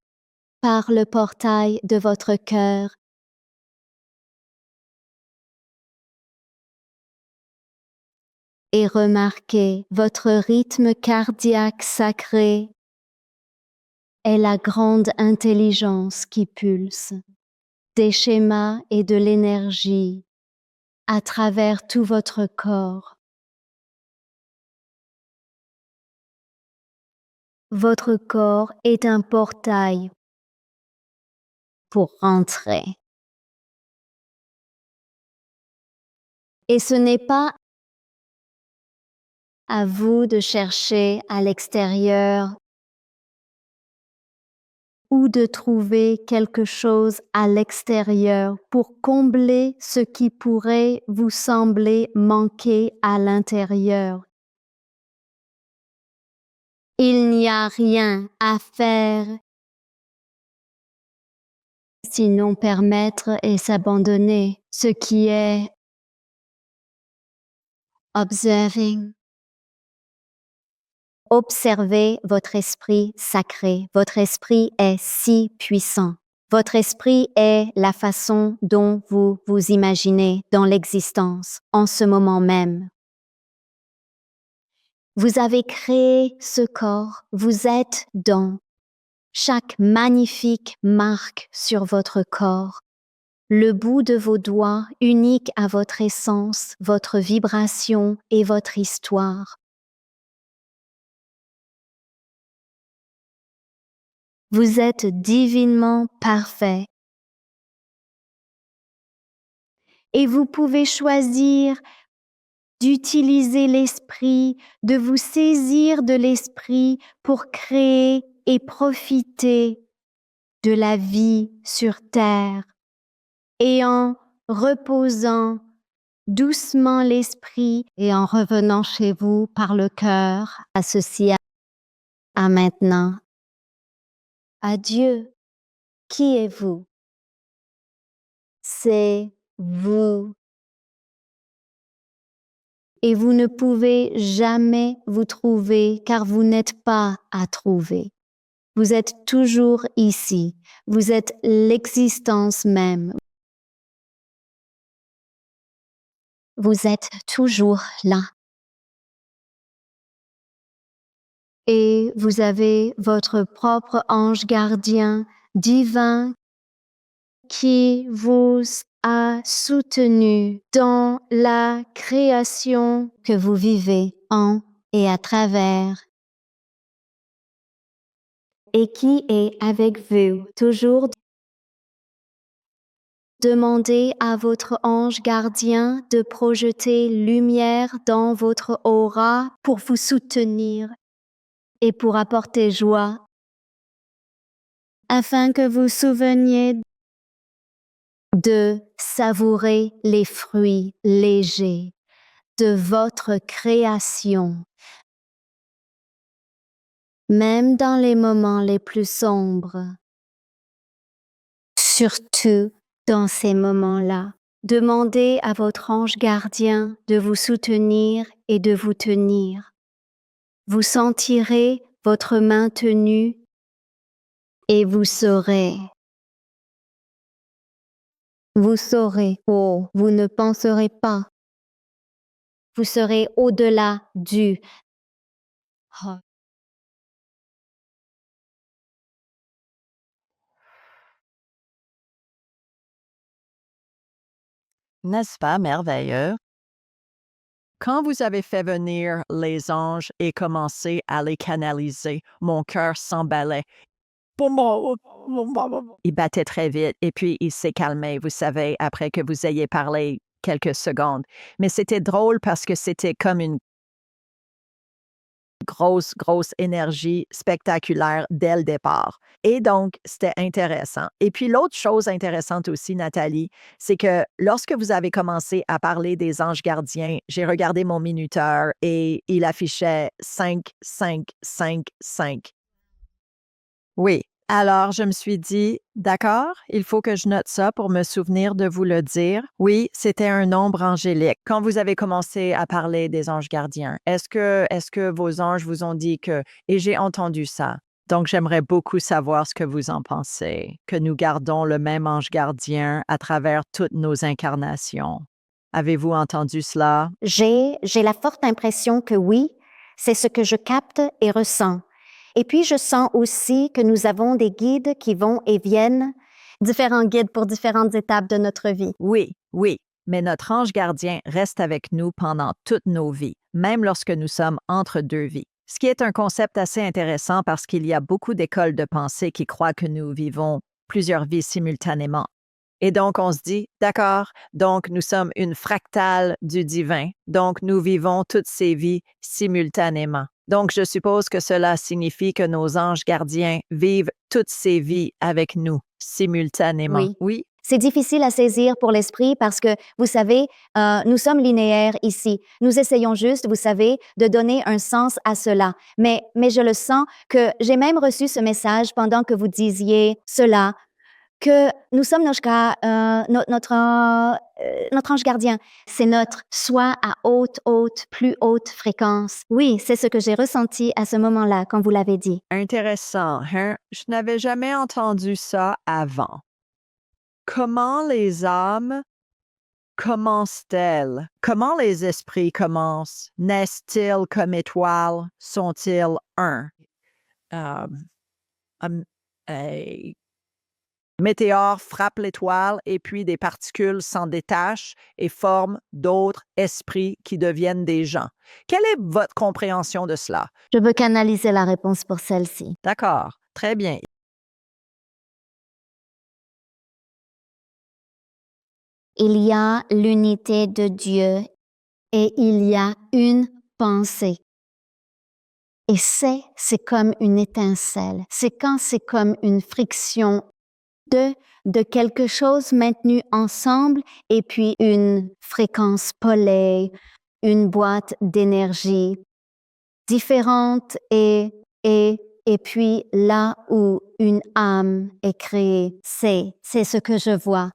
par le portail de votre cœur et remarquez votre rythme cardiaque sacré et la grande intelligence qui pulse, des schémas et de l'énergie à travers tout votre corps. Votre corps est un portail pour rentrer. Et ce n'est pas à vous de chercher à l'extérieur ou de trouver quelque chose à l'extérieur pour combler ce qui pourrait vous sembler manquer à l'intérieur. Il n'y a rien à faire sinon permettre et s'abandonner, ce qui est observing. Observez votre esprit sacré. Votre esprit est si puissant. Votre esprit est la façon dont vous vous imaginez dans l'existence en ce moment même. Vous avez créé ce corps, vous êtes dans chaque magnifique marque sur votre corps, le bout de vos doigts unique à votre essence, votre vibration et votre histoire. Vous êtes divinement parfait. Et vous pouvez choisir d'utiliser l'esprit, de vous saisir de l'esprit pour créer et profiter de la vie sur terre. Et en reposant doucement l'esprit et en revenant chez vous par le cœur, associé à maintenant. Adieu. Qui êtes-vous? C'est vous. Et vous ne pouvez jamais vous trouver car vous n'êtes pas à trouver. Vous êtes toujours ici. Vous êtes l'existence même. Vous êtes toujours là. Et vous avez votre propre ange gardien divin qui vous a soutenu dans la création que vous vivez en et à travers et qui est avec vous toujours. Demandez à votre ange gardien de projeter lumière dans votre aura pour vous soutenir et pour apporter joie, afin que vous souveniez de savourer les fruits légers de votre création, même dans les moments les plus sombres. Surtout dans ces moments-là, demandez à votre ange gardien de vous soutenir et de vous tenir. Vous sentirez votre main tenue, et vous saurez. Vous saurez, oh, vous ne penserez pas. Vous serez au-delà du. Oh. N'est-ce pas merveilleux? Quand vous avez fait venir les anges et commencé à les canaliser, mon cœur s'emballait. Il battait très vite et puis il s'est calmé, vous savez, après que vous ayez parlé quelques secondes. Mais c'était drôle parce que c'était comme une grosse énergie spectaculaire dès le départ. Et donc, c'était intéressant. Et puis, l'autre chose intéressante aussi, Nathalie, c'est que lorsque vous avez commencé à parler des anges gardiens, j'ai regardé mon minuteur et il affichait 5, 5, 5, 5. Oui. Alors, je me suis dit, d'accord, il faut que je note ça pour me souvenir de vous le dire. Oui, c'était un nombre angélique. Quand vous avez commencé à parler des anges gardiens, est-ce que vos anges vous ont dit que, et j'ai entendu ça. Donc, j'aimerais beaucoup savoir ce que vous en pensez, que nous gardons le même ange gardien à travers toutes nos incarnations. Avez-vous entendu cela? J'ai la forte impression que oui, c'est ce que je capte et ressens. Et puis, je sens aussi que nous avons des guides qui vont et viennent, différents guides pour différentes étapes de notre vie. Oui, oui, mais notre ange gardien reste avec nous pendant toutes nos vies, même lorsque nous sommes entre deux vies. Ce qui est un concept assez intéressant parce qu'il y a beaucoup d'écoles de pensée qui croient que nous vivons plusieurs vies simultanément. Et donc, on se dit, d'accord, donc nous sommes une fractale du divin, donc nous vivons toutes ces vies simultanément. Donc, je suppose que cela signifie que nos anges gardiens vivent toutes ces vies avec nous simultanément. Oui. Oui, C'est difficile à saisir pour l'esprit parce que, vous savez, nous sommes linéaires ici. Nous essayons juste, vous savez, de donner un sens à cela. Mais je le sens que j'ai même reçu ce message pendant que vous disiez cela, que nous sommes notre ange gardien. C'est notre soi à plus haute fréquence. Oui, c'est ce que j'ai ressenti à ce moment-là quand vous l'avez dit. intéressant, hein? Je n'avais jamais entendu ça avant. Comment les âmes commencent-elles? Comment les esprits commencent? Naissent-ils comme étoiles? Sont-ils un? Euh, un- un météore frappe l'étoile et puis des particules s'en détachent et forment d'autres esprits qui deviennent des gens. Quelle est votre compréhension de cela? Je veux canaliser la réponse pour celle-ci. D'accord, très bien. Il y a l'unité de Dieu et il y a une pensée. Et c'est comme une étincelle. C'est comme une friction de quelque chose maintenu ensemble et puis une fréquence polaire, une boîte d'énergie différente et puis là où une âme est créée, c'est ce que je vois.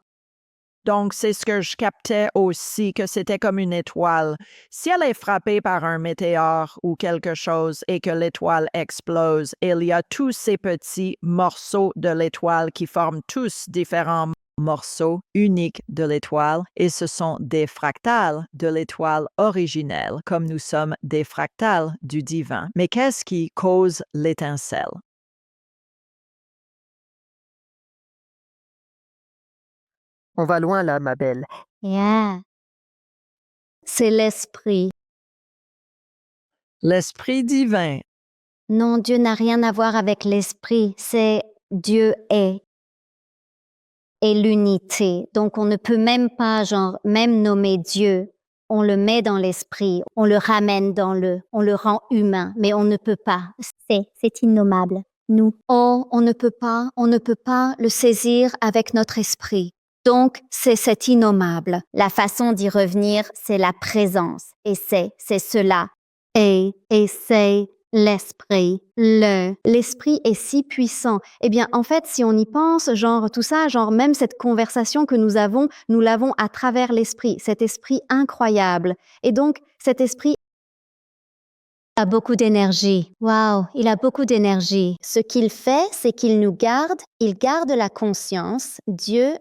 Donc, c'est ce que je captais aussi, que c'était comme une étoile. Si elle est frappée par un météore ou quelque chose et que l'étoile explose, il y a tous ces petits morceaux de l'étoile qui forment tous différents morceaux uniques de l'étoile et ce sont des fractales de l'étoile originelle, comme nous sommes des fractales du divin. Mais qu'est-ce qui cause l'étincelle? On va loin là, ma belle. Yeah. C'est l'esprit. L'esprit divin. Non, Dieu n'a rien à voir avec l'esprit, c'est Dieu est. Et l'unité. Donc on ne peut même pas, même nommer Dieu. On le met dans l'esprit, on le ramène on le rend humain, mais on ne peut pas. C'est innommable. Nous. Oh, on ne peut pas le saisir avec notre esprit. Donc, c'est innommable. La façon d'y revenir, c'est la présence. Et c'est cela. Et c'est l'esprit. L'esprit est si puissant. Eh bien, en fait, si on y pense, tout ça, même cette conversation que nous l'avons à travers l'esprit, cet esprit incroyable. Et donc, cet esprit a beaucoup d'énergie. Wow, il a beaucoup d'énergie. Ce qu'il fait, c'est qu'il nous garde, il garde la conscience, Dieu,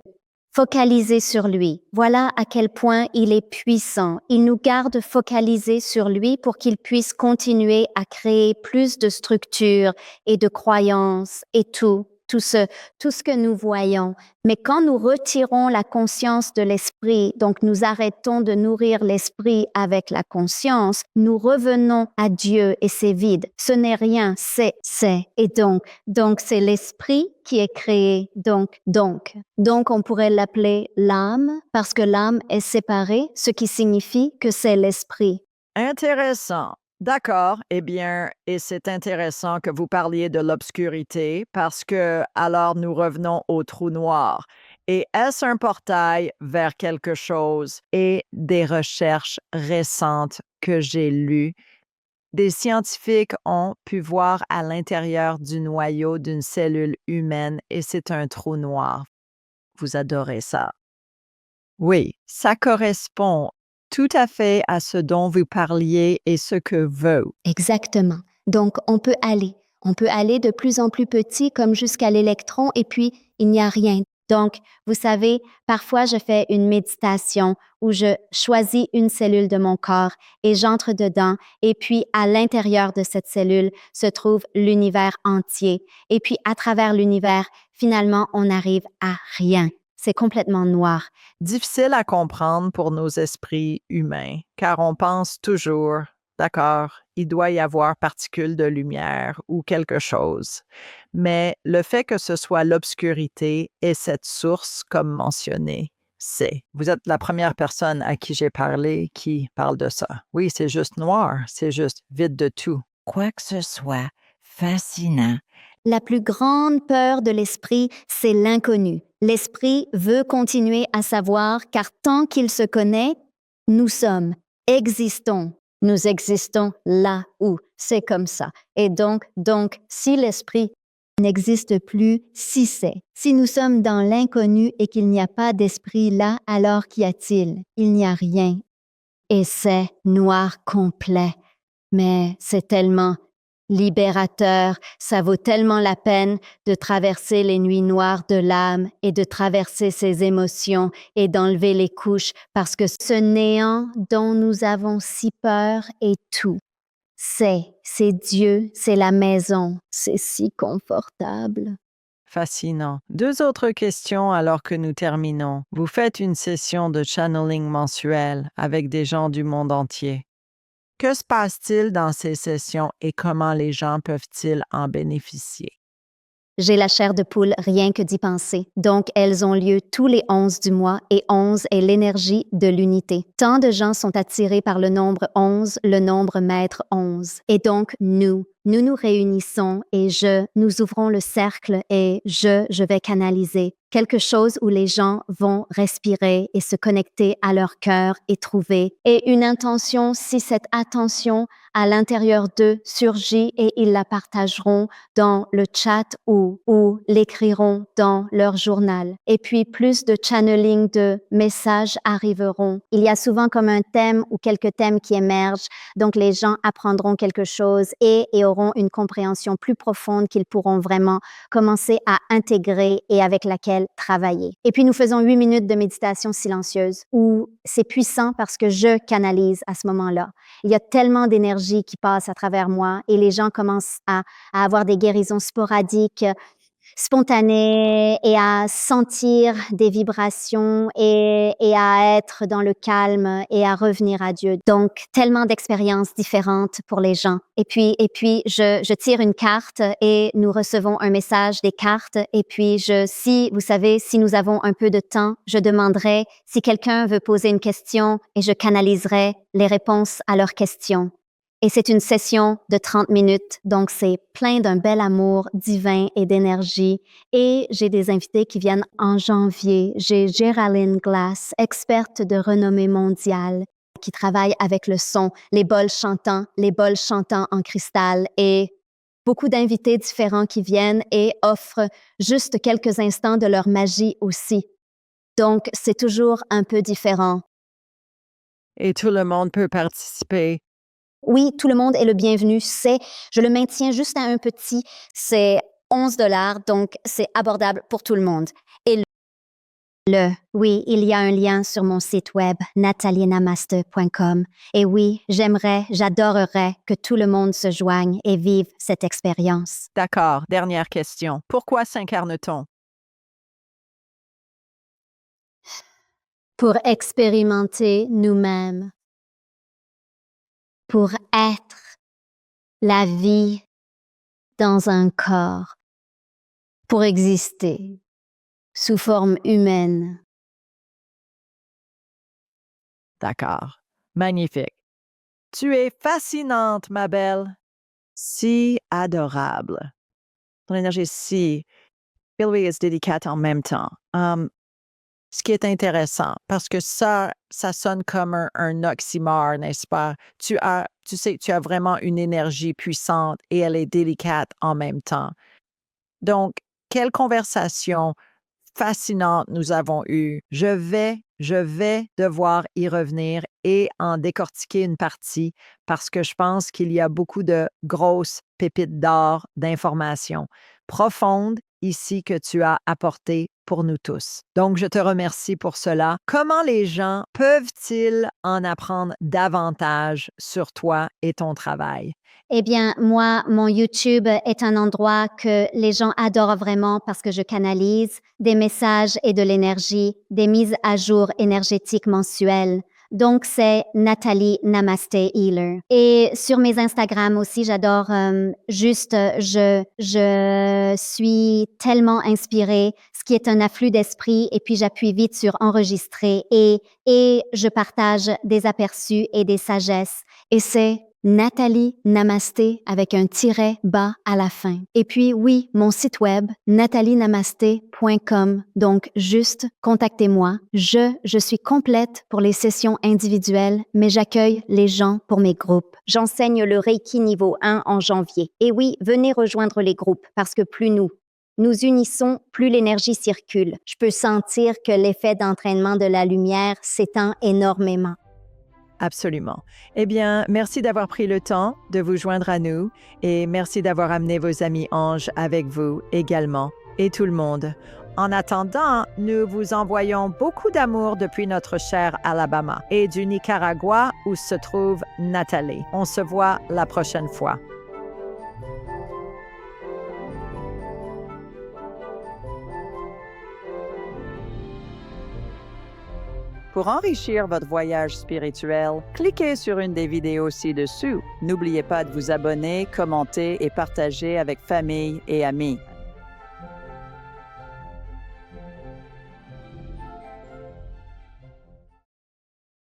focalisé sur lui. Voilà à quel point il est puissant. Il nous garde focalisés sur lui pour qu'il puisse continuer à créer plus de structures et de croyances et tout ce que nous voyons. Mais quand nous retirons la conscience de l'esprit, donc nous arrêtons de nourrir l'esprit avec la conscience, nous revenons à Dieu et c'est vide. Ce n'est rien, c'est. Et donc c'est l'esprit qui est créé. Donc, on pourrait l'appeler l'âme parce que l'âme est séparée, ce qui signifie que c'est l'esprit. Intéressant. D'accord. Eh bien, et c'est intéressant que vous parliez de l'obscurité parce que alors nous revenons au trou noir. Et est-ce un portail vers quelque chose? Et des recherches récentes que j'ai lues, des scientifiques ont pu voir à l'intérieur du noyau d'une cellule humaine et c'est un trou noir. Vous adorez ça. Oui, ça correspond tout à fait à ce dont vous parliez et ce que veut. Exactement. Donc, on peut aller. On peut aller de plus en plus petit comme jusqu'à l'électron et puis il n'y a rien. Donc, vous savez, parfois je fais une méditation où je choisis une cellule de mon corps et j'entre dedans et puis à l'intérieur de cette cellule se trouve l'univers entier. Et puis à travers l'univers, finalement, on n'arrive à rien. C'est complètement noir. Difficile à comprendre pour nos esprits humains, car on pense toujours, d'accord, il doit y avoir particules de lumière ou quelque chose. Mais le fait que ce soit l'obscurité et cette source, comme mentionné, c'est. Vous êtes la première personne à qui j'ai parlé qui parle de ça. Oui, c'est juste noir, c'est juste vide de tout. Quoi que ce soit, fascinant. La plus grande peur de l'esprit, c'est l'inconnu. L'esprit veut continuer à savoir car tant qu'il se connaît, nous sommes, existons. Nous existons là où, c'est comme ça. Et donc, si l'esprit n'existe plus, si c'est. Si nous sommes dans l'inconnu et qu'il n'y a pas d'esprit là, alors qu'y a-t-il? Il n'y a rien. Et c'est noir complet. Mais c'est tellement libérateur, ça vaut tellement la peine de traverser les nuits noires de l'âme et de traverser ses émotions et d'enlever les couches parce que ce néant dont nous avons si peur est tout. C'est Dieu, c'est la maison, c'est si confortable. Fascinant. Deux autres questions alors que nous terminons. Vous faites une session de channeling mensuel avec des gens du monde entier. Que se passe-t-il dans ces sessions et comment les gens peuvent-ils en bénéficier? J'ai la chair de poule rien que d'y penser. Donc, elles ont lieu tous les 11 du mois et 11 est l'énergie de l'unité. Tant de gens sont attirés par le nombre 11, le nombre maître 11. Et donc, nous nous réunissons et nous ouvrons le cercle et je vais canaliser quelque chose où les gens vont respirer et se connecter à leur cœur et trouver. Et une intention, si cette attention à l'intérieur d'eux surgit et ils la partageront dans le chat ou l'écriront dans leur journal. Et puis plus de channeling de messages arriveront. Il y a souvent comme un thème ou quelques thèmes qui émergent, donc les gens apprendront quelque chose et auront une compréhension plus profonde qu'ils pourront vraiment commencer à intégrer et avec laquelle travailler. Et puis nous faisons 8 minutes de méditation silencieuse où c'est puissant parce que je canalise à ce moment-là. Il y a tellement d'énergie qui passe à travers moi et les gens commencent à avoir des guérisons sporadiques, spontanées et à sentir des vibrations et à être dans le calme et à revenir à Dieu. Donc, tellement d'expériences différentes pour les gens. Et puis je tire une carte et nous recevons un message des cartes. Et puis, si nous avons un peu de temps, je demanderai si quelqu'un veut poser une question et je canaliserai les réponses à leurs questions. Et c'est une session de 30 minutes, donc c'est plein d'un bel amour divin et d'énergie. Et j'ai des invités qui viennent en janvier. J'ai Géraldine Glass, experte de renommée mondiale, qui travaille avec le son, les bols chantants en cristal et beaucoup d'invités différents qui viennent et offrent juste quelques instants de leur magie aussi. Donc, c'est toujours un peu différent. Et tout le monde peut participer. Oui, tout le monde est le bienvenu. Je le maintiens juste à un petit, c'est 11 $, donc c'est abordable pour tout le monde. Et oui, il y a un lien sur mon site web natalienamaste.com. Et oui, j'adorerais que tout le monde se joigne et vive cette expérience. D'accord, dernière question. Pourquoi s'incarne-t-on? Pour expérimenter nous-mêmes, pour être la vie dans un corps, pour exister sous forme humaine. D'accord. Magnifique. Tu es fascinante, ma belle. Si adorable. Ton énergie est si Hillary est délicate en même temps. Ce qui est intéressant, parce que ça sonne comme un oxymore, n'est-ce pas? Tu as vraiment une énergie puissante et elle est délicate en même temps. Donc, quelle conversation fascinante nous avons eue. Je vais devoir y revenir et en décortiquer une partie parce que je pense qu'il y a beaucoup de grosses pépites d'or d'informations profondes ici que tu as apportées pour nous tous. Donc, je te remercie pour cela. Comment les gens peuvent-ils en apprendre davantage sur toi et ton travail? Eh bien, moi, mon YouTube est un endroit que les gens adorent vraiment parce que je canalise des messages et de l'énergie, des mises à jour énergétiques mensuelles. Donc, c'est Nathalie Namaste Healer. Et sur mes Instagram aussi, j'adore je suis tellement inspirée, ce qui est un afflux d'esprit, et puis j'appuie vite sur enregistrer et je partage des aperçus et des sagesses. Et c'est Nathalie Namasté avec un tiret bas à la fin. Et puis oui, mon site web natalienamaste.com. Donc juste contactez-moi. Je suis complète pour les sessions individuelles, mais j'accueille les gens pour mes groupes. J'enseigne le Reiki niveau 1 en janvier. Et oui, venez rejoindre les groupes parce que plus nous unissons, plus l'énergie circule. Je peux sentir que l'effet d'entraînement de la lumière s'étend énormément. Absolument. Eh bien, merci d'avoir pris le temps de vous joindre à nous et merci d'avoir amené vos amis anges avec vous également et tout le monde. En attendant, nous vous envoyons beaucoup d'amour depuis notre cher Alabama et du Nicaragua où se trouve Nathalie. On se voit la prochaine fois. Pour enrichir votre voyage spirituel, cliquez sur une des vidéos ci-dessous. N'oubliez pas de vous abonner, commenter et partager avec famille et amis.